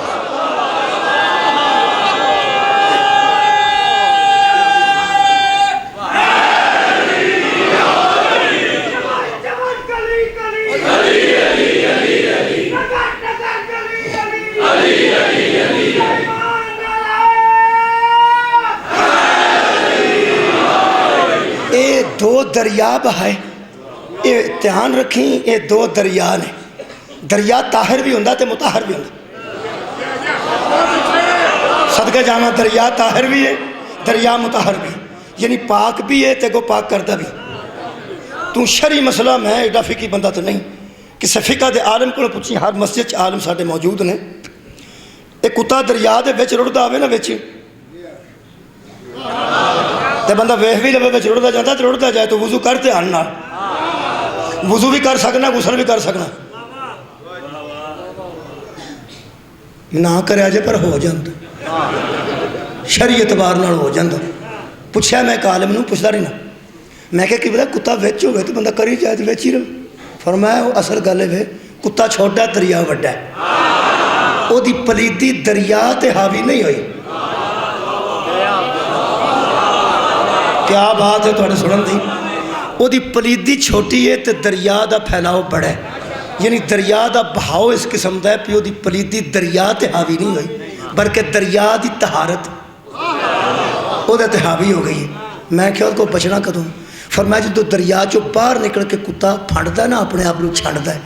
اے دو دریا بہائے، اے دھیان رکھیں، اے دو دریا نے۔ دریا طاہر بھی ہوندہ تے مطہر بھی ہوندہ۔ صدقہ جانا دریا طاہر بھی ہے، دریا مطہر بھی، یعنی پاک بھی ہے تے کو پاک کردہ بھی۔ تو شرعی مسئلہ میں ایڈا فقی بندہ تو نہیں، کسی فقہ دے عالم کو پوچھی، ہر مسجد چ عالم ساڈے موجود نے، ایک کتا دریا دے وچ رڑدا آوے نا وچ تے بندہ ویکھ بھی لوے وچ رڑدا جاندا تے رڑدا جائے تو وضو کر دھیان نال، وضو بھی کر سکنا، غسل بھی کر سکنا، نہ کریا جے پر ہو جاندا، شرعی اعتبار نال ہو جاندا۔ پوچھا میں ایک عالم نوں، پوچھدا رہنا، میں کہ بلا کتا وچ ہوئے تو بندہ کری جائے تو وچ ہی رہے۔ فرمایا وہ اصل گل ہے کتا چھوٹا دریا وڈا ہے، وہ دی پلیدی دریا تے حاوی نہیں ہوئی۔ کیا بات ہے تھوڑے سنن دی، وہ دی پلیدی چھوٹی ہے تے دریا دا پھیلاؤ بڑا ہے، یعنی دریا دا بہاؤ اس قسم دا ہے کہ وہ دی پلیدی دریا تے حاوی نہیں ہوئی بلکہ دریا دی طہارت وہ تے حاوی ہو گئی ہے۔ میں کیا اس کو بچنا کدوں؟ فرمایا جدو دریا چو باہر نکل کے کتا پھڑدا نا اپنے آپ کو چھڑدا ہے،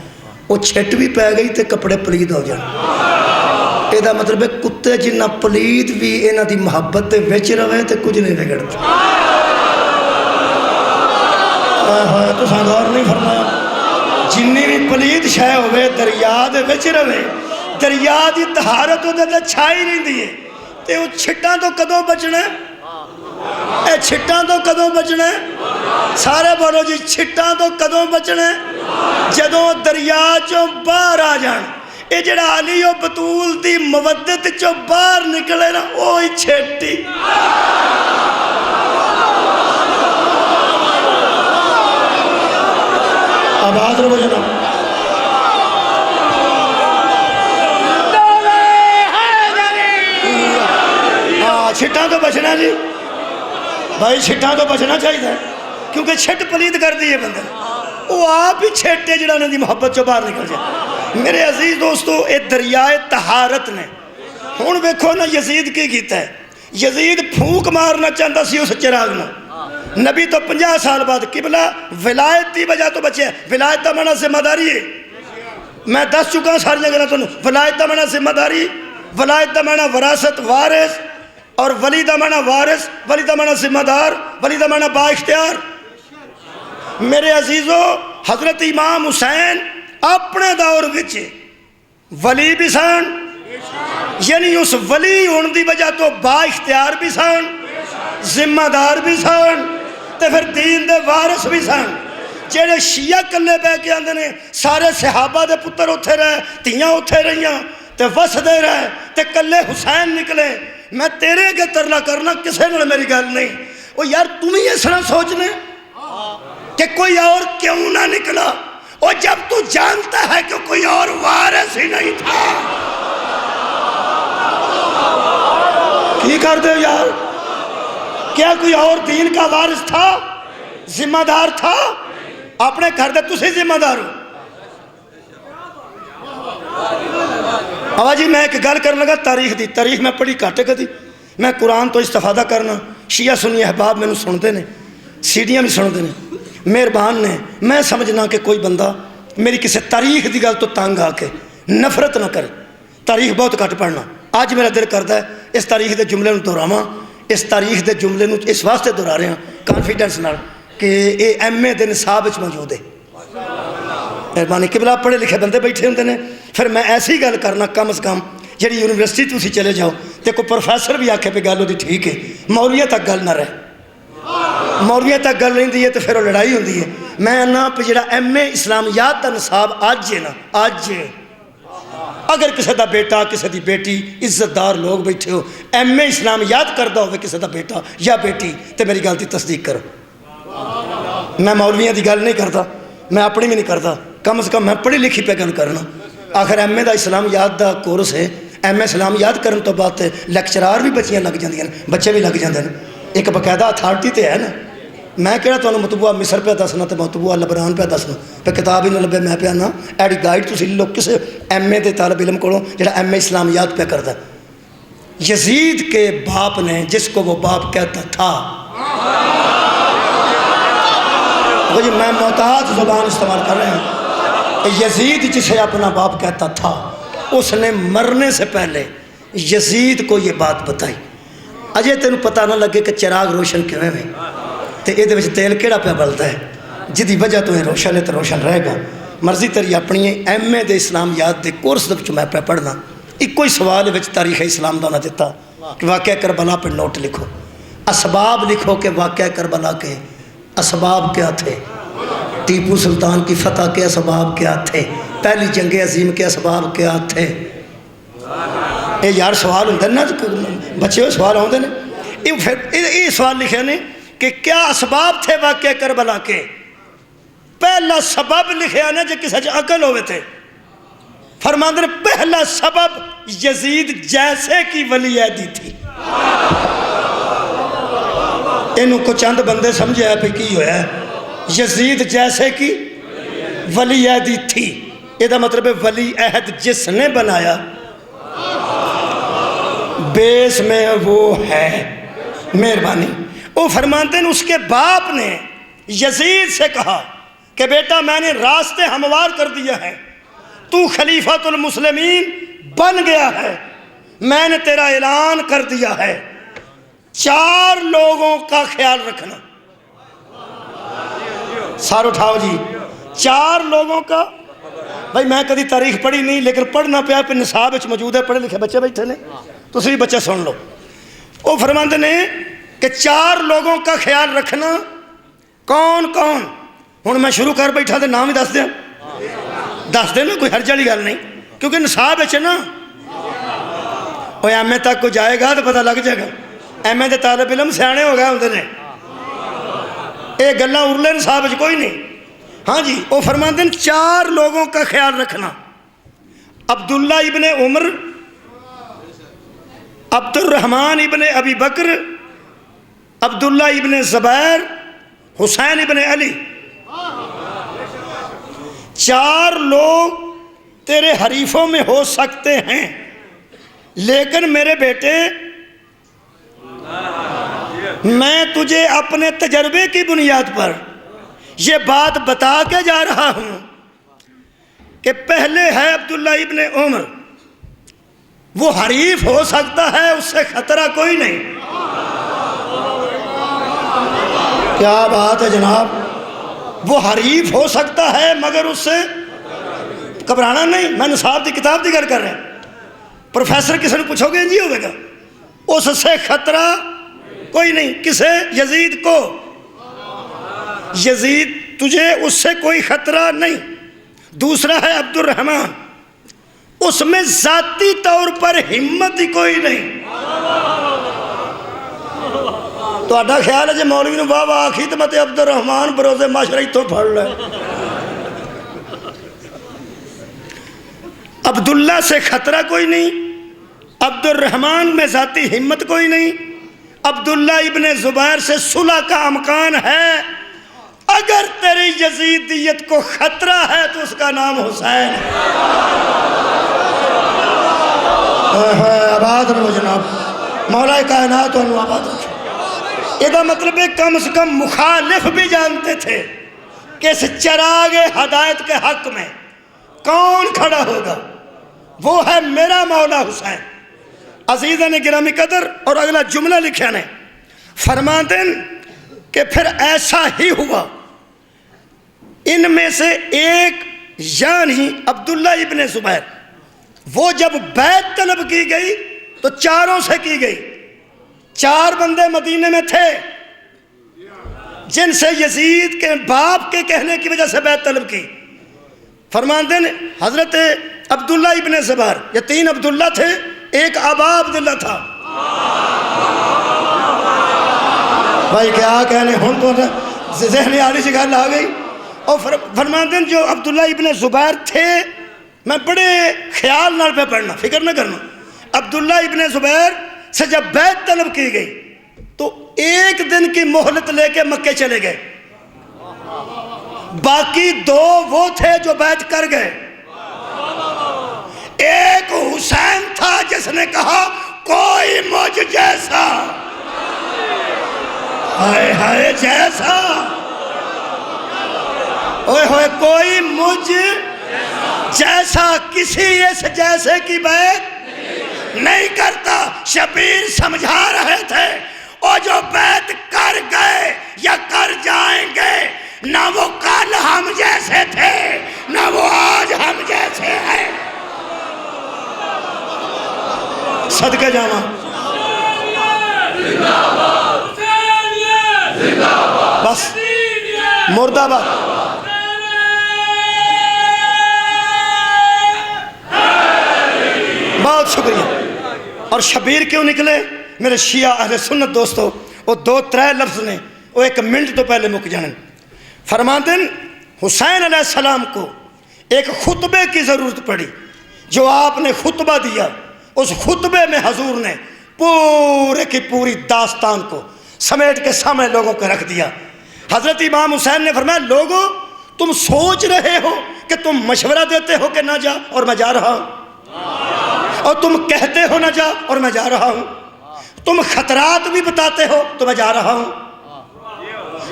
وہ چھٹ بھی پی گئی تے کپڑے پلید ہو جان۔ یہ مطلب ہے کتے جنہ پلید بھی انہاں دی محبت دے وچ رہے تے کچھ نہیں بگڑتا۔ تو غور نہیں فرمایا، جنی بھی پلید شے ہوئے دریا دے وچ رہے، دریا دی طہارت تے چھائی رہندی ہے تے وہ چھٹاں تو کدوں بچنا ہے؟ اے چھٹاں تو کدوں بچنا ہے؟ سارے بولو جی چھٹاں تو کدوں بچنا ہے؟ جدوں دریا چوں باہر آ جان، اے جڑا علی و بطول دی مودت چوں باہر نکلے نا اوہی چھٹی۔ آباد رو بجنا چھٹاں تو بچنا جی بھائی، چھٹاں تو بچنا چاہیے کیونکہ چھٹ پلید کر دی ہے بندے، وہ آپ ہی چھٹے جڑا انہوں دی محبت چو باہر نکل جائے۔ میرے عزیز دوستو، اے دریائے طہارت نے ہون ویکھو نا یزید کی کیتا ہے، یزید پھونک مارنا چاہتا سی اس چراغ نا، نبی تو 50 سال بعد قبلہ ولایت دی وجہ تو بچے، ولایت دا معنی ذمہ داری ہے، میں دس چکا ساری گلاں تانوں، ولایت دا معنی ذمہ داری، ولایت دا معنی وراثت وارث، اور ولی دا معنی وارث، ولی دا معنی ذمہ دار، ولی دا معنی با اختیار۔ میرے عزیزو، حضرت امام حسین اپنے دور وچ ولی بھی سن، یعنی اس ولی ہون دی وجہ تو با اختیار بھی سن، ذمہ دار بھی سن، تے پھر دین دے وارث بھی سن۔ جیڑے شیعہ کلے بے کے آندے نے سارے صحابہ دے پتر اتھے رہے، تیاں اتھے رہیاں تے وس دے رہے تے کلے حسین نکلے، میں تیرے کے ترلا کرنا کسے نے میری گل نہیں۔ وہ یار تم ہی اس طرح سوچنے کہ کوئی اور کیوں نہ نکلا، اور جب تو جانتا ہے کہ کوئی اور وارث ہی نہیں تھا کی کر دے یار؟ کیا کوئی اور دین کا وارث تھا، ذمہ دار تھا؟ اپنے گھر دے تسی ذمہ دار ہو۔ آبا جی میں ایک گل کرنے لگا تاریخ دی، تاریخ میں پڑھی کاٹے کدی، میں قرآن تو استفادہ کرنا، شیعہ سنی احباب میں سنتے نے، سیڈیاں بھی سنتے نے، مہربان نے، میں سمجھنا کہ کوئی بندہ میری کسی تاریخ دی گل تو تانگ آ کے نفرت نہ کرے، تاریخ بہت کٹ پڑھنا۔ آج میرا دل کرتا ہے اس تاریخ دے جملے نو دہراواں، اس تاریخ دے جملے نو اس واسطے دہرا رہے ہیں کانفیڈنس نال کہ اے ایم اے دے نصاب وچ موجود ہے۔ مہربانی قبلہ پڑھے لکھے بندے بیٹھے ہوندے نے، پھر میں ایسی گل کرنا کم از کم جڑی یونیورسٹی تسی چلے جاؤ تے کوئی پروفیسر بھی آکھے پہ گل ہوتی ٹھیک ہے، مولویہ تک گل نہ رہے، مولویہ تک گل رہندی ہے تو پھر وہ لڑائی ہوندی ہے۔ میں انہاں پہ جڑا ایم اے اسلامیات دا نصاب آج ہے نا، آج ہے، اگر کسی دا بیٹا کسی دی بیٹی عزت دار لوگ بیٹھے ہو ایم اے اسلامیات کردہ ہوئے کسی دا بیٹا یا بیٹی تے میری گل دی تصدیق کرو۔ میں مولویاں دی گل نہیں کرتا، میں اپنی بھی نہیں کرتا، کم از کم میں پڑھی لکھی پہ گل کرنا۔ آخر ایم اے دا اسلامیات دا کورس ہے، ایم اے اسلامیات کرن تو بعد لیکچرار بھی بچیاں لگ جاندیاں، بچے بھی لگ جاندے ہیں، ایک باقاعدہ اتھارٹی تے ہے نا۔ میں کہڑا تمہیں مطبوعہ مصر پہ دسنا تو مطبوعہ لبنان پہ دسنا، پہ کتاب ہی نہ لبے میں پہ آنا ایڈی گائیڈ تسی لوگ کسے ایم اے دے طالب علم کو جڑا ایم اے اسلامیات پہ کرتا ہے۔ یزید کے باپ نے جس کو وہ باپ کہتا تھا، جی میں محتاط زبان استعمال کر رہے ہیں، یزید جسے اپنا باپ کہتا تھا اس نے مرنے سے پہلے یزید کو یہ بات بتائی، اجے تینوں پتہ نہ لگے کہ چراغ روشن کیویں میں تے یہ تیل کیڑا پہ بلتا ہے جدی وجہ تو یہ روشن ہے تو روشن رہے گا۔ مرضی تیری اپنی ہے. ایم اے دے اسلامیات دے کورس دے میں پڑھنا, ایک ہی سوال وچ تاریخ اسلام دا نہ دیتا کہ واقعہ کربلا پہ نوٹ لکھو, اسباب لکھو کہ واقعہ کربلا کے اسباب کیا تھے, ٹیپو سلطان کی فتح کے اسباب کیا تھے, پہلی جنگ عظیم کے اسباب کیا تھے. اے یار سوال ہوندے نا بچے ہوئے سوال ہوندے نے. یہ سوال لکھے نے کہ کیا اسباب تھے واقعہ کربلا کے. پہلا سبب لکھیا نا جے کسی عقل ہوئے تھے. فرماندے نے پہلا سبب یزید جیسے کی ولی عہدی تھی. انہوں کو چند بندے سمجھے ہے پہ کی ہویا ہے. یزید جیسے کی ولی عہدی تھی, یہ دا مطلب ہے ولی عہد جس نے بنایا بیس میں وہ ہے. مہربانی. وہ فرماتے ہیں اس کے باپ نے یزید سے کہا کہ بیٹا میں نے راستے ہموار کر دیا ہے, تو خلیفۃ المسلمین بن گیا ہے, میں نے تیرا اعلان کر دیا ہے, 4 لوگوں کا خیال رکھنا. سار اٹھاؤ جی. 4 لوگوں کا. بھائی میں کدی تاریخ پڑھی نہیں لیکن پڑھنا پیا پہ نصاب وچ موجود ہے, پڑھے لکھے بچے بیٹھے نے, تسی بھی بچے سن لو. وہ فرماندے نے کہ 4 لوگوں کا خیال رکھنا. کون کون؟ ہوں میں شروع کر بیٹھا تو نام ہی دس دیں نا, کوئی حرج والی گل نہیں, کیونکہ نصاب ہے نا. وہ ایم اے تک کو جائے گا تو پتہ لگ جائے گا. ایم اے دے طالب علم سیانے ہو گئے ہوندے نے, یہ گلاں ارلے نصاب وچ کوئی نہیں. ہاں جی. وہ فرماندے ہیں 4 لوگوں کا خیال رکھنا. عبداللہ ابن عمر, عبد الرحمن ابن ابی بکر, عبداللہ ابن زبیر, حسین ابن علی. 4 لوگ تیرے حریفوں میں ہو سکتے ہیں, لیکن میرے بیٹے میں تجھے اپنے تجربے کی بنیاد پر یہ بات بتا کے جا رہا ہوں کہ پہلے ہے عبداللہ ابن عمر, وہ حریف ہو سکتا ہے, اس سے خطرہ کوئی نہیں. کیا بات ہے جناب. وہ حریف ہو سکتا ہے مگر اس سے گھبرانا نہیں. میں نصاب دی کتاب دی گل کر رہا ہوں. پروفیسر کسی نے پوچھو گے جی ہوگا, اس سے خطرہ کوئی نہیں. کسے؟ یزید کو. یزید تجھے اس سے کوئی خطرہ نہیں. دوسرا ہے عبد الرحمن, اس میں ذاتی طور پر ہمت ہی کوئی نہیں. تو اڈا خیال ہے جی مولوی نے واہ واہ آخی تو مت عبد الرحمن بروز معاشرہ ہی تو پڑھ لے. عبداللہ سے خطرہ کوئی نہیں, عبد الرحمن میں ذاتی ہمت کوئی نہیں, عبداللہ ابن زبیر سے صلح کا امکان ہے. اگر تیری یزیدیت کو خطرہ ہے تو اس کا نام حسین ہے. آباد رہو جناب, مولا کائنات انہوں آباد رکھے. یہ مطلب ہے کم سے کم مخالف بھی جانتے تھے کہ اس چراغ ہدایت کے حق میں کون کھڑا ہوگا, وہ ہے میرا مولا حسین. عزیزہ نے گرامی قدر. اور اگلا جملہ لکھا نے, فرماتے ہیں کہ پھر ایسا ہی ہوا, ان میں سے ایک یعنی عبداللہ ابن زبیر, وہ جب بیعت طلب کی گئی تو 4 سے کی گئی. 4 بندے مدینے میں تھے جن سے یزید کے باپ کے کہنے کی وجہ سے بیعت طلب کی. فرماتے ہیں حضرت عبداللہ ابن زبیر, یہ 3 عبداللہ تھے, ایک ابا عبداللہ تھا. بھائی کیا کہنے, ہوں تو ذہنی عالی سی گل آ گئی. اور فرماتے ہیں جو عبداللہ ابن زبیر تھے, میں بڑے خیال نال پہ پڑھنا, فکر نہ کرنا. عبداللہ ابن زبیر سے جب بیعت طلب کی گئی تو 1 دن کی مہلت لے کے مکے چلے گئے. باقی 2 وہ تھے جو بیعت کر گئے. ایک حسین تھا جس نے کہا کوئی مجھ جیسا, ہائے ہائے جیسا, اوئے ہوئے کوئی مجھ جیسا, کسی اس جیسے کی بیعت نہیں کرتا. شبیر سمجھا رہے تھے, اور جو بیعت کر گئے یا کر جائیں گے نہ وہ کل ہم جیسے تھے نہ وہ آج ہم جیسے ہیں. صدقے جاواں بس مرد آباد. بہت شکریہ. اور شبیر کیوں نکلے میرے شیعہ اہل سنت دوستو؟ وہ 2-3 لفظ نے وہ 1 منٹ تو پہلے مک جانن. فرماندن حسین علیہ السلام کو ایک خطبے کی ضرورت پڑی. جو آپ نے خطبہ دیا اس خطبے میں حضور نے پورے کی پوری داستان کو سمیٹ کے سامنے لوگوں کو رکھ دیا. حضرت امام حسین نے فرمایا لوگوں تم سوچ رہے ہو کہ تم مشورہ دیتے ہو کہ نہ جا اور میں جا رہا ہوں, اور تم کہتے ہو نہ جا اور میں جا رہا ہوں, تم خطرات بھی بتاتے ہو تو میں جا رہا ہوں,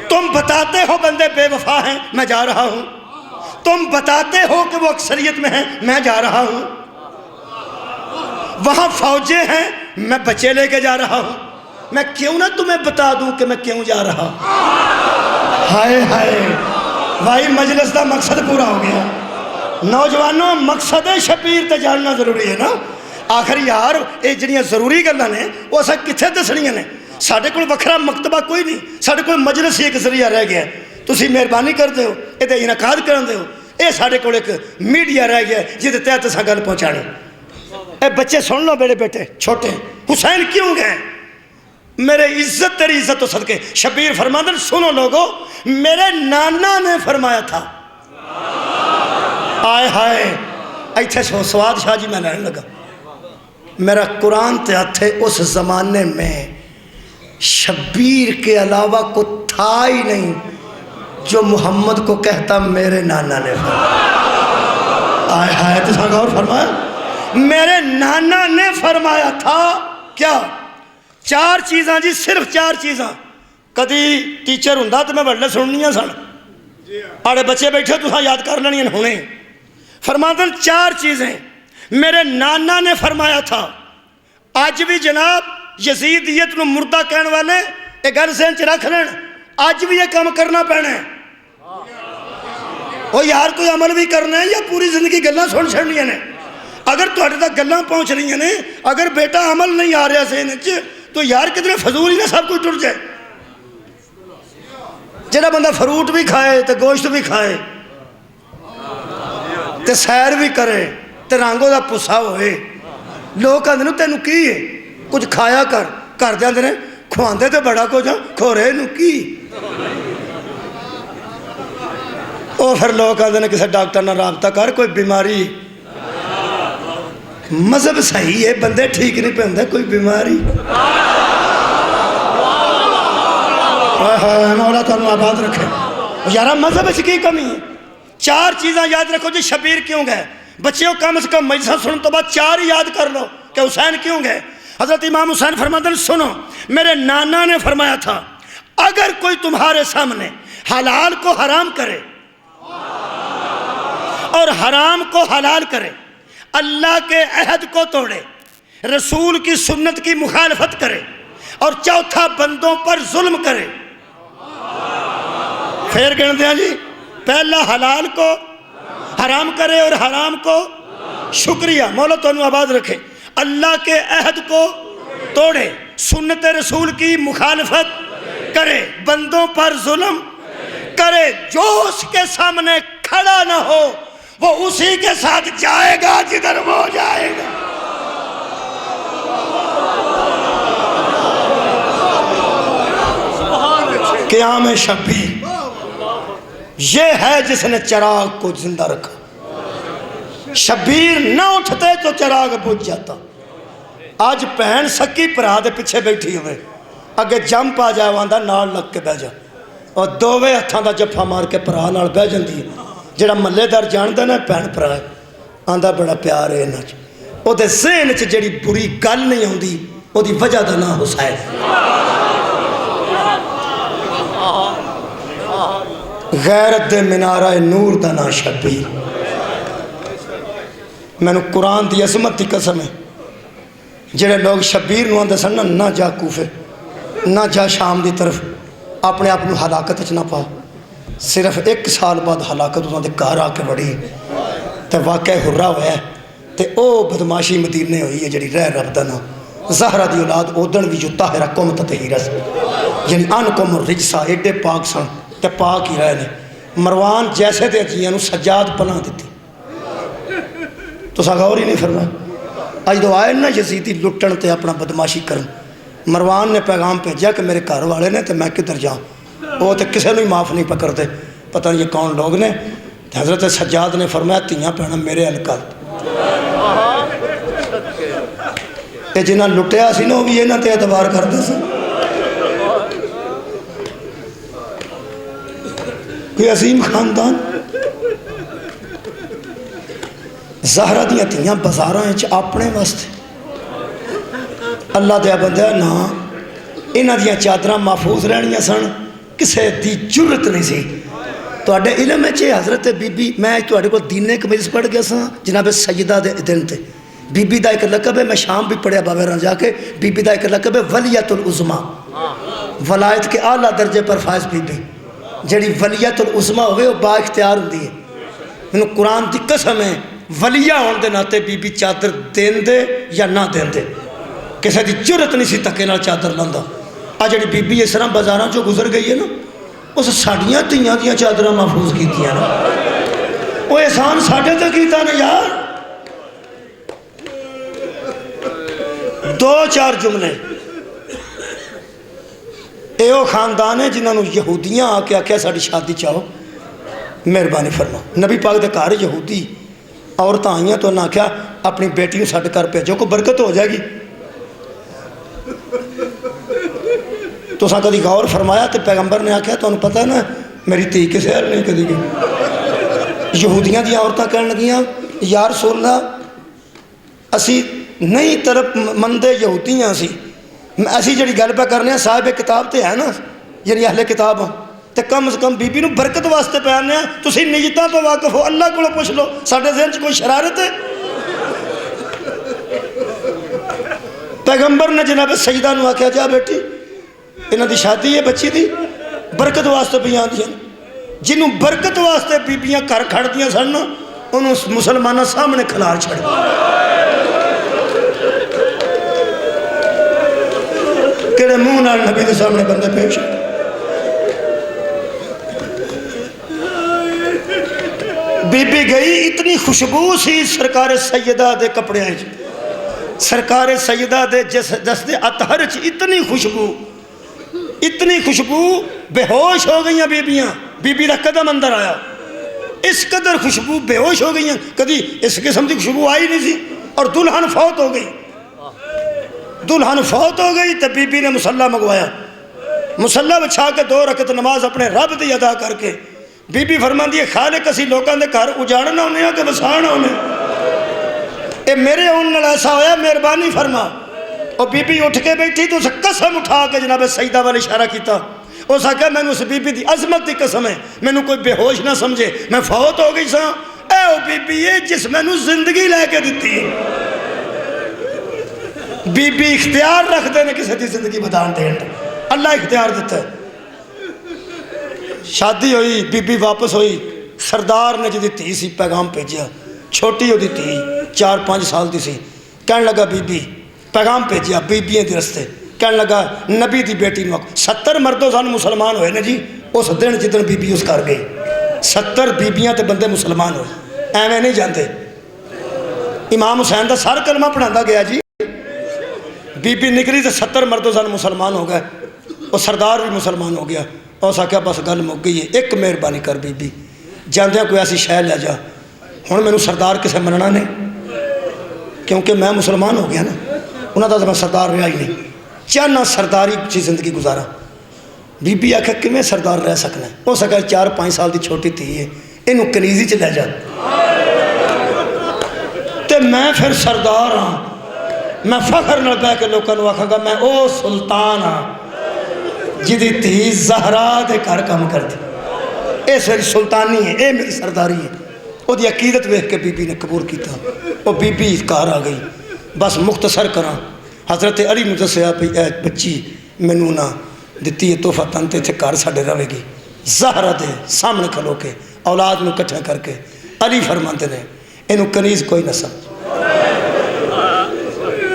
تم بتاتے ہو بندے بے وفا ہیں میں جا رہا ہوں, تم بتاتے ہو کہ وہ اکثریت میں ہیں میں جا رہا ہوں, وہاں فوجیں ہیں میں بچے لے کے جا رہا ہوں, میں کیوں نہ تمہیں بتا دوں کہ میں کیوں جا رہا ہوں. ہائے ہائے بھائی مجلس دا مقصد پورا ہو گیا. نوجوانوں مقصد شبیر تے جاننا ضروری ہے نا. آخر یار یہ جڑیاں ضروری گلاں نے وہ اساں کتھے دسنیاں نے؟ ساڈے کول وکھرا مکتبہ کوئی نہیں, ساڈے کول مجلس ہی ایک ذریعہ رہ گیا. تسی مہربانی کردے ہو یہ انعقاد کرندے ہو, یہ ساڈے کول ایک میڈیا رہ گیا جہدے تحت اساں گل پہنچانی. اے بچے سن لو میرے بیٹے چھوٹے, حسین کیوں گئے؟ میرے عزت تیری عزت تو صدقے. شبیر فرماندن سنو لوگو میرے نانا نے فرمایا تھا. آئے ہائے ایتھے سواد شاہ جی میں لہنے لگا. میرا قرآن تے ہتھے اس زمانے میں شبیر کے علاوہ کو تھا ہی نہیں جو محمد کو کہتا میرے نانا نے فرمایا. آئے ہائے تو سا غور فرمایا میرے نانا نے فرمایا تھا. کیا 4 چیزاں جی, صرف 4 چیزاں. کدی ٹیچر ہوں تو میں بڑھنے سننیاں سن, آڑے بچے بیٹھے تو یاد کر لینی ہونے. فرماندن 4 چیزیں میرے نانا نے فرمایا تھا. آج بھی جناب یزیدیت نو مردہ کہنے والے یہ گل ذہن چ رکھ لین, آج بھی یہ کام کرنا پینا ہے. وہ یار کوئی عمل بھی کرنا ہے یا پوری زندگی گلاں سن چھڑنیاں نے؟ اگر تہاڈے تک گلاں پہنچ رہی نے, اگر بیٹا عمل نہیں آ رہا ذہن وچ تو یار کتنے فضول ہی نہ سب کچھ ٹر جائے. جڑا بندہ فروٹ بھی کھائے تو گوشت بھی کھائے تے سیر بھی کرے تے رنگوں دا پسا ہوئے, لوگ کہندے نے تینوں کی ہے کچھ کھایا کر, کر جاندے نے کھواندے تے بڑا کچھ کھورے نوں کی. او پھر لوگ کہندے نے کسی ڈاکٹر نال رابطہ کر, کوئی بیماری. مذہب صحیح ہے بندے ٹھیک نہیں پہ ہوندے, کوئی بیماری. مولا تانوں آباد رکھے. یارہ مذہب اس کی کمی ہے. 4 چیزاں یاد رکھو جی شبیر کیوں گئے. بچیوں کم از کم مجلسہ سنن تو بعد 4 ہی یاد کر لو کہ حسین کیوں گئے. حضرت امام حسین فرماتے سنو میرے نانا نے فرمایا تھا اگر کوئی تمہارے سامنے حلال کو حرام کرے اور حرام کو حلال کرے, اللہ کے عہد کو توڑے, رسول کی سنت کی مخالفت کرے, اور چوتھا بندوں پر ظلم کرے. پھر گن دیا جی, پہلا حلال کو حرام کرے اور حرام کو شکریہ مولا تانوں آباد رکھے, اللہ کے عہد کو توڑے, سنت رسول کی مخالفت کرے, بندوں پر ظلم کرے, جو اس کے سامنے کھڑا نہ ہو وہ اسی کے ساتھ جائے گا جدھر وہ جائے گا. قیام شبیر یہ ہے جس نے چراغ کو زندہ رکھا. شبیر نہ اٹھتے تو چراغ بجھ جاتا. آج بہن سکی پرا دے پیچھے بیٹھی ہوئے, اگے جمپ آ جائے وہاں نال لگ کے بہ جا, اور دووے ہتھاں دا جفا مار کے پرا نال بہ جاندی ہے. جڑا ملے دار جاندا نا بہن پرا آندا بڑا پیار ہے انہاں چ, او دے ذہن چ جڑی بری گل نہیں آندی او دی وجہ دا نام حسین. غیرت دے منارہ نور دا نام شبیر. میں نے قرآن دی عظمت دی قسم ہے, جڑے لوگ شبیر نو آندے سن نہ جا کوفے نہ جا شام دی طرف, اپنے آپ نو ہلاکت وچ نہ پا. صرف 1 سال بعد ہلاکت انہوں نے گھر آ کے بڑی تو واقعہ ہرا ہوا ہے تو وہ بدماشی مدینے ہوئی ہے جی رہ رب دا نام زہرا دی اولاد اودن بھی جو طاہرہ قوم تطہیرہ سے یعنی ان قوم رجسا ایڈے پاک سن تے پاک ہی رہے نے مروان جیسے دے جیانو سجاد پناہ دیتی تو سا غور ہی نہیں فرمایا آج دو آئے نا یزیدی لٹن تے اپنا بدماشی کرن مروان نے پیغام بھیجا کہ میرے گھر والے نے تو میں کدھر جاؤں وہ تو کسی نے ہی معاف نہیں پکڑتے پتہ نہیں یہ کون لوگ نے حضرت سجاد نے فرمایا تیاں پہنا میرے الکل تے جنہاں لٹیا سی نا وہ بھی یہاں تے اعتبار کرتے سے کوئی عظیم خاندان زہرا دیاں تیاں بازاراں وچ اپنے واسطے اللہ دیا بندہ نا انہاں دیاں چادراں محفوظ رہنیاں سن کسے دی جرت نہیں سی تو اڈے علم ہے حضرت بی بی میں تو اڈے کو دینے کے مجلس پڑھ گیا سا جناب سیدہ دے دن تے بی بی دا ایک لقب ہے میں شام بھی پڑھیا باویران جا کے بی بی دا ایک لقب ہے ولیت العظمہ ولایت کے اعلیٰ درجے پر فائز بی بی جڑی ولیت العظمہ ہوئے وہ با اختیار ہوں دی ہے انہوں قرآن دی قسم ہے ولیہ ہون دے ناتے بی بی چادر دین دے یا نہ دین دے کسے دی جرت نہیں سی تکے نال چادر لندہ آج جڑی بی بی اس طرح بازاراں جو گزر گئی ہے نا اس ساڑیاں تیاں دیاں چادراں محفوظ کیتی ہیں نا وہ احسان ساڑھے تے کیتا نا یار 2-4 جملے اے او خاندان ہے جنہوں نے یہودیاں آکے آکے ساڑی شادی چاہو مہربانی فرما نبی پاک دے کار یہودی عورتاں آئیاں تو نہ کیا اپنی بیٹی کو ساڑھ کر پیجو کو برکت ہو جائے گی تو ساں کدی غور فرمایا تو پیغمبر نے آکھیا تو انہوں پتہ ہے نا میری تھی کسے حل نہیں کدی گئی یہودیاں دیاں عورتاں کہنے لگیاں یا رسول اللہ اسی نئی طرف مندے یہودیاں سی اسی جڑی گل پہ کرنے ہیں صاحب کتاب تے ہے نا یعنی اہل کتاب تے کم از کم بی بی نو برکت واسطے پہننے ہیں تسی نیتاں تو واقف ہو اللہ کو پوچھ لو ساڑھے ذہن چ کوئی شرارت ہے پیغمبر نے جناب سیدہ نو آکھیا جا بیٹی انہاں دی شادی ہے بچی دی برکت واسطے بیاں دیاں جنہوں برکت واسطے بیبیاں کر کھڑ دیاں سن انہوں مسلمانہ سامنے کھلار چھڑ کہڑے منہ نال نبی دے سامنے بندے پیش بی بی گئی اتنی خوشبو سی سرکار سیدہ دے کپڑے ہیں سرکار سیدہ دے جس دے اطہر چ اتنی خوشبو بے ہوش ہو گئیاں بیبیاں بی بی دا قدم اندر آیا اس قدر خوشبو بے ہوش ہو گئیاں کدی اس قسم دی خوشبو آئی نہیں سی اور دلہن فوت ہو گئی تو بی بی نے مصلی منگوایا مصلی بچھا کے 2 رکعت نماز اپنے رب دی ادا کر کے بی بی فرمان دی خالق اسی لوکاں دے گھر اجاڑنا ہونے کہ وسانا ہونے اے میرے اون ایسا ہویا مہربانی فرما اور بی بی اٹھ کے بیٹھی تو اسے قسم اٹھا کے جناب سیدہ والے اشارہ کیتا اس آکھا میں نے اس بی بی دی عظمت دی قسم ہے میں نے کوئی بے ہوش نہ سمجھے میں فوت ہو گئی سا اے او بی بی ہے جس میں نے زندگی لے کے دیتی ہے بی بی اختیار رکھ دینے کسی دی زندگی بدان دین اللہ اختیار دیتا ہے شادی ہوئی بی بی واپس ہوئی سردار نے جدی تھی سی پیغام بھیجیا چھوٹی ہو دی تھی 4-5 سال دی سی کہنے لگا بی بی پیغام بھیجیا بیبیاں دی رستے کہنے لگا نبی دی بیٹی نو 70 مردوں سان مسلمان ہوئے نا جی اس دن جتن بی بی اس کر گئی 70 بیبیاں تے بندے مسلمان ہوئے ایویں نہیں جانتے امام حسین دا سر کلمہ پڑھاندا گیا جی بی بی نکلی تو 70 مردوں سان مسلمان ہو گئے اور سردار بھی مسلمان ہو گیا اور اس آکھیا بس گل مک گئی ہے ایک مہربانی کر بی بی جاندیاں کوئی ایسی شے لے جا ہن مینوں سردار کسے مننا نہیں کیونکہ میں مسلمان ہو گیا نا انہاں دا میں سردار رہا ہی نہیں چاہنا سرداری چی زندگی گزارا بی بی آکھیا کیویں سردار رہ سکنا ہے اس آکھیا 4-5 سال دی چھوٹی تھی ہے اینوں کنیزی چ لے جا تے میں پھر سردار ہاں میں فخر نہ بہ کے لوگوں کو آکھاں گا میں او سلطان ہاں جدی تھی زہرا دے گھر کام کرتی اے ساری سلطانی ہے اے میری سرداری ہے وہ دی عقیدت ویکھ کے بی بی نے قبول کیتا وہ بی بی کار آ گئی بس مختصر کراں حضرت علی نے دسیا بھی اے بچی مینوں نہ دتی ہے تحفہ تن تے اتنے گھر ساڈے رہے گی زہرا دے سامنے کھلو کے اولاد نو کٹھا کر کے علی فرماندے نے اینو کنیز کوئی نہ سمجھ،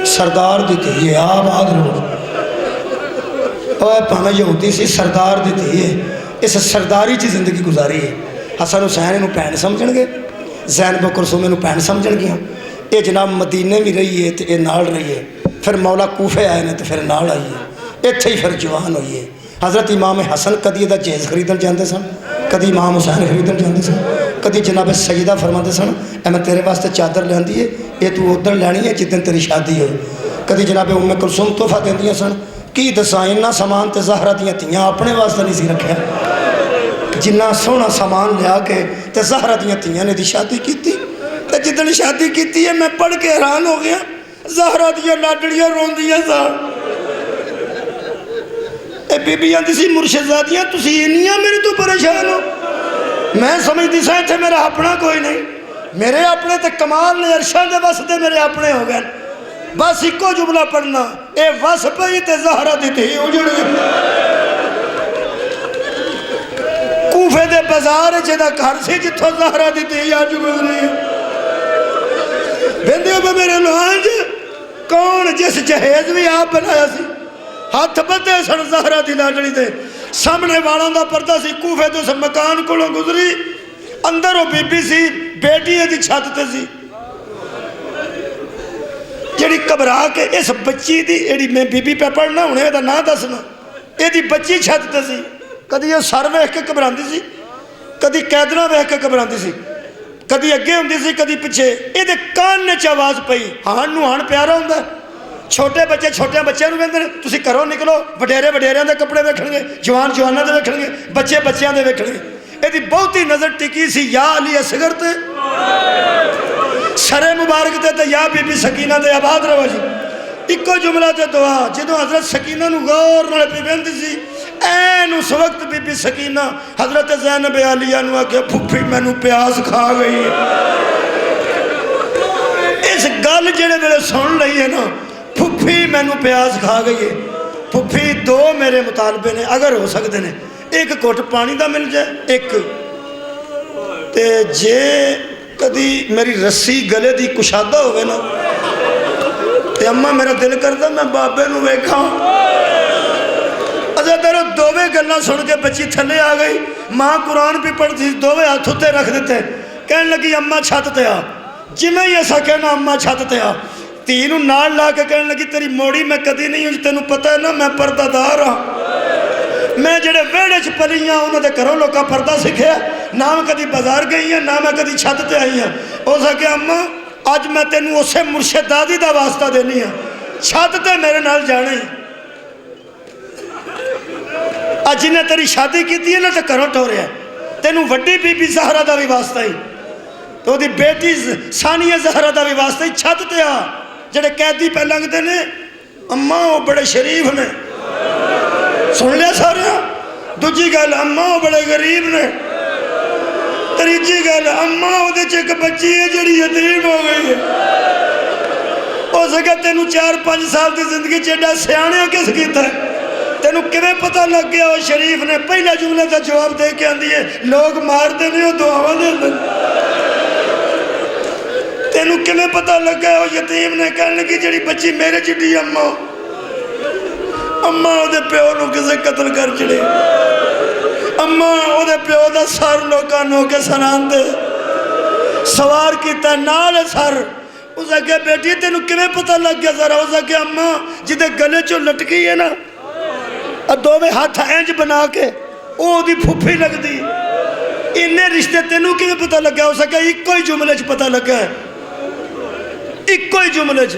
سردار دی تھی یہ آباد لوگ پہمیں یہودی سی سردار دی تھی یہ اس سرداری چی زندگی گزاری ہے۔ حسن حسین انہوں پہن سمجھن گے، زینب و کلثوم انہوں پہن سمجھن گیا، یہ جناب مدینے بھی رہی ہے تو یہ نال رہی ہے، پھر مولا کوفے آئے نے تو پھر نال آئی ہے، اتھے ہی پھر جوان ہوئی ہے۔ حضرت امام حسن کدی دا جیز خریدن جاندے سن، کدی امام حسین خریدن جاندے سن، کدی جناب سیدہ فرماندے سن اے میں تیرے واسطے چادر لیندی ہے یہ تو ادھر لینی ہے جدن تیری شادی ہوئی، کدی جناب ام کلثوم تحفہ دیندیاں سن، کی دساں انہاں سامان تے زہرا دیاں تیاں اپنے واسطے نہیں سی رکھیا، جنہ سونا سامان لیا کے تے زہرا دیاں تیاں نے دی شادی کیتی، تے جدن شادی کیتی ہے میں پڑھ کے حیران ہو گیا، زہرا دیاں لاڈڑیاں روندیاں سن، اے بی بی آندی سی مرشدزادیاں تسی انیاں میرے تو پریشان ہو، میں سمجھتی سا تھے میرا اپنا کوئی نہیں، میرے اپنے تے کمال نے عرشاں دے واسطے میرے اپنے ہو گئے، بس ایکو جملہ پڑھنا اے وس پئی تے زہرا دی تھی اجڑ گئی، کوفے دے بازار جدا گھر سی جتھوں زہرا دی تھی آج گزری بندے پہ میرے لوانج کون جس جہیز بھی آپ بنایا سی ہاتھ بدے سن زہرا دی لاڈڑی دے سامنے والاں دا پردہ سی کوفے تو سے مکان کولوں گزری اندر وہ بی بی سی بیٹی دی چھت تے سی جڑی گھبرا کے اس بچی دی ایڑی میں بی بی پہ پڑھنا انہیں دا نہ دسنا یہ دی بچی چھت تے سی کدی یہ سر ویکھ کے گھبراندی سی کدی قیدنا ویکھ کے گھبراندی سی کدی اگے ہوندی سی کدی پیچھے یہ دے کان نے آواز پئی ہان نو ہان پیارا ہوندا چھوٹے بچے نو کہندے نے تسی گھروں نکلو وڈیرے وڈیریاں دے کپڑے ویکھن گے جوان جواناں دے ویکھن گے بچے بچیاں دے ویکھن گے یہ دی بہتی نظر ٹکی سی یا علی اصغر تے سر مبارک تے یا بی بی سکینہ تے آباد رہو جی ایکو جملہ تے دعا جدوں حضرت سکینہ نو غور نال پی ویندی سی این اس وقت بی بی سکینہ حضرت زینب عالیہ نو آکے پھپھی مینوں پیاس کھا گئی اس گل جڑے میرے سن لئی ہے نا پھپھی مینوں پیاس کھا گئی ہے پھپھی دو میرے مطالبے نے اگر ہو سکتے نے ایک گھٹ پانی دا مل جائے ایک تے جے کدی میری رسی گلے دی کشادہ ہوئے نا تے اماں میرا دل کرتا میں بابے نو ویکھاں اچھا تیرے دووے گلہ سن کے بچی تھلے آ گئی ماں قرآن بھی پڑھتی دووے ہاتھوں تے رکھ دیتے کہنے لگی اماں چھت تے آ جی میں یہ سا کہنا اماں چھت تے آ تینوں نال لا کے کہنے لگی تیری موڑی میں کدی نہیں ہوں تینوں پتہ ہے نا میں پردہ دار ہاں میں جڑے ویڑے چ پلی ہاں انہوں نے گھروں لوکاں پردہ سکھے نہ میں کدی بازار گئی ہیں نہ میں کدی چھت تے آئی ہیں ہو سکے اماں آج میں تینوں اسے مرشد دادی دا واسطہ دینی ہاں چھت تے میرے نال جانے ہی آج جنہیں تیری شادی کی تھی ہے نا تو کروں ٹھو رہے ہیں تینوں وڈی بی بی زہرا دا بھی واسطہ ہی تو دی بیٹی ثانیہ زہرا دا بھی واسطہ ہی چھت تے آ جڑے قیدی پہ لنگتے نے اماں وہ بڑے شریف نے سن لیا سارے دوجی گل اماں وہ بڑے غریب نے تریجی گل اماں وہ دے چک بچی ہے جڑی یتیم ہو گئی ہے ہو سکے تینوں 4-5 سال دی زندگی چیڈا سیانے کس کیتا ہے تینوں کیویں پتہ لگ گیا وہ شریف نے پہلا جملے کا جواب دے کے آندی ہے لوگ مارتے نہیں وہ دعاواں دے تینوں کیویں پتہ لگ گیا وہ یتیم نے کہنے لگی جڑی بچی میرے چڈی اماں اماں وہ دے پیو نو کسے قتل کر چڑے اماں وہ دے پیو دا سر لوکاں نو کے سنان دے سوار کیتا نال سر اس آگے بیٹی تینوں کیویں پتہ لگ گیا ذرا اس آگے اماں جدے گلے چو لٹکی ہے نا دووے ہاتھ اینج بنا کے او دی پھپھی لگ دی انہیں رشتے تینوں کیویں پتہ لگ گیا ہو سکا ایک کوئی جملے چ پتہ لگا ہے ایک کوئی جملے چ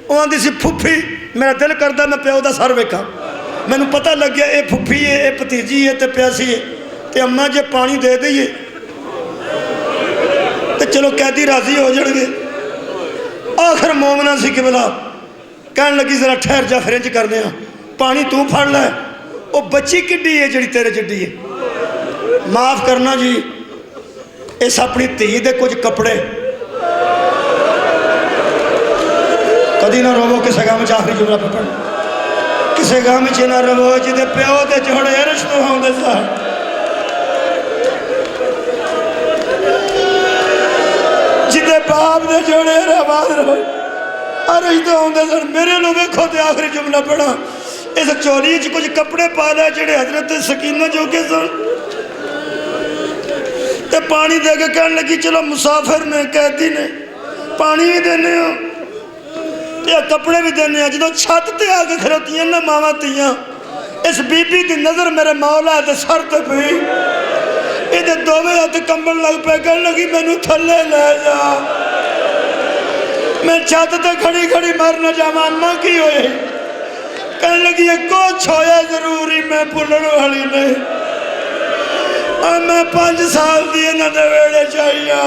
وہاں دی سی پھپھی میرا دل کردہ میں پیو دا سر ویکھا میں نو پتہ لگ گیا اے پھپھی ہے اے پتیجی ہے تے پیاسی ہے تے اماں جے پانی دے دئیے تے چلو قیدی راضی ہو جڑ گے آخر مومنہ سی قبلہ کہنے لگی ذرا ٹھہر جا فرنج کرنے ہاں پانی تو پھڑ لائے وہ بچی کڈی ہے جڑی تیرے چڈی ہے معاف کرنا جی اس اپنی تھی دے کچھ کپڑے کدی نہ روو کسے گاہ میں آخری جملہ پہ پڑھ کسے گاہ میں نہ روو جی دے پیو دے جوڑے رشتہ ہوں دے ساہ باپ دے جوڑے آباد رہو عرش تو آؤندے سن میرے لو ویکھو تے آخری جملہ پڑھا اس چولی چ کچھ کپڑے پا لے جڑے حضرت سکینہ جو کے سن تے پانی دے کے کہنے لگی چلو مسافر نے قیدی نے پانی بھی دینے ہو تے کپڑے بھی دینے ہو جدو چھت تے آ کے کھڑوتی ہیں نا ماما تیاں اس بی بی دی نظر میرے مولا تے سر تے پئی یہ دوویں ہاتھ کمبل لگ پہ کہنے لگی مینوں تھلے لے جا میں چھت تے کھڑی کھڑی مرنا جاواں اماں کی ہوئے کہنے لگی یہ کچھ ہویا ضروری میں بھولن والی نہیں اور میں 5 سال دیے نہ دویڑے چاہیے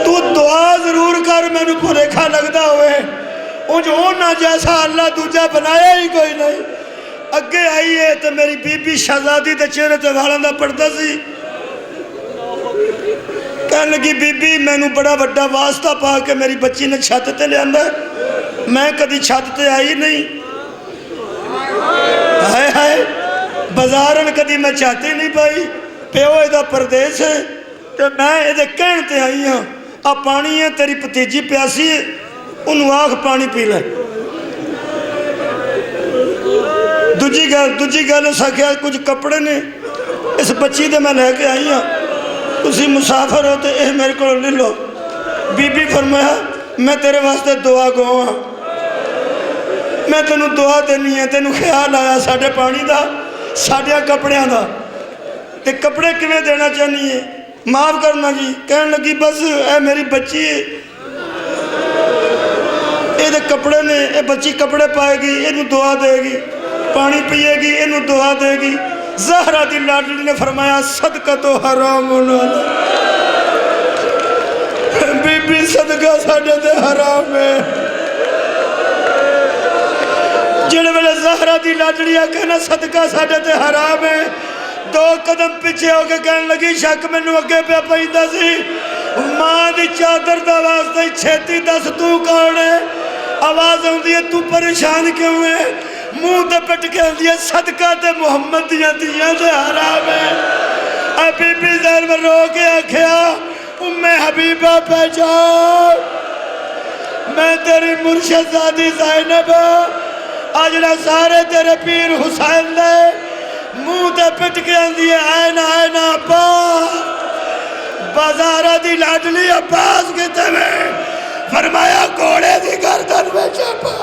تو دعا ضرور کر میں نے بھولیکھا لگتا ہوئے انہوں جیسا اللہ دوجہ بنایا ہی کوئی نہیں اگے آئی ہے تو میری بی بی شہزادی تے چہرے تے والاں دا پڑتا سی کہنے لگی بی بی میں نے بڑا بڑا واسطہ پا کے میری بچی نے چھت تے لے آندہ میں کدی چھت تے آئی نہیں ہائے ہائے بازارن کدی میں چاہتی نہیں پائی پیو ایدہ پردیس ہے تو میں ایدہ کہنتے آئی ہاں اب پانی ہے تیری پتیجی پیاسی ہے انہوں آنکھ پانی پی لے دوجی گل سکھیا کچھ کپڑے نے اس بچی دے میں لے کے آئی ہاں اسی مسافر ہوتے اے میرے کو لے لو بی بی فرمایا میں تیرے واسطے دعا گو ہاں میں تینوں دعا دینی ہے تینوں خیال آیا ساڑھے پانی دا ساڑھے کپڑیاں دا تے کپڑے کیویں دینا چاہنی ہے معاف کرنا جی کہنے لگی بس اے میری بچی ہے اے دے کپڑے نے اے بچی کپڑے پائے گی انہوں دعا دے گی پانی پیے گی انہوں دعا دے گی زہرہ دی لاڈلی نے فرمایا صدقہ تو حرام ہونا بی بی صدقہ ساڑھے دے حرام ہے جڑے ویلے زہرہ دی لاڈلیاں کہنا صدقہ ساڑھے دے حرام ہے 2 قدم پیچھے ہو کے کہنے لگی شک میں نو اگے پہ پہیندہ سی ماں دی چادر دا واسطے چھیتی دس تو کارنے آواز ہوں دیئے تو پریشان کیوں ہے منہ دے پٹ کے ہوں دیئے صدقہ تے محمد دیاں تے حرام ہے اے بی بی زہر میں رو کے آکھیا ام حبیبہ پہ جاؤ میں تیری مرشد زادی زینب آجڑا سارے تیرے پیر حسین دے منہ تے پٹ کے اندیے آئینا آئینا بازارہ دی لاڈلی عباس کے تمہیں فرمایا کوڑے دی گردن میں چپا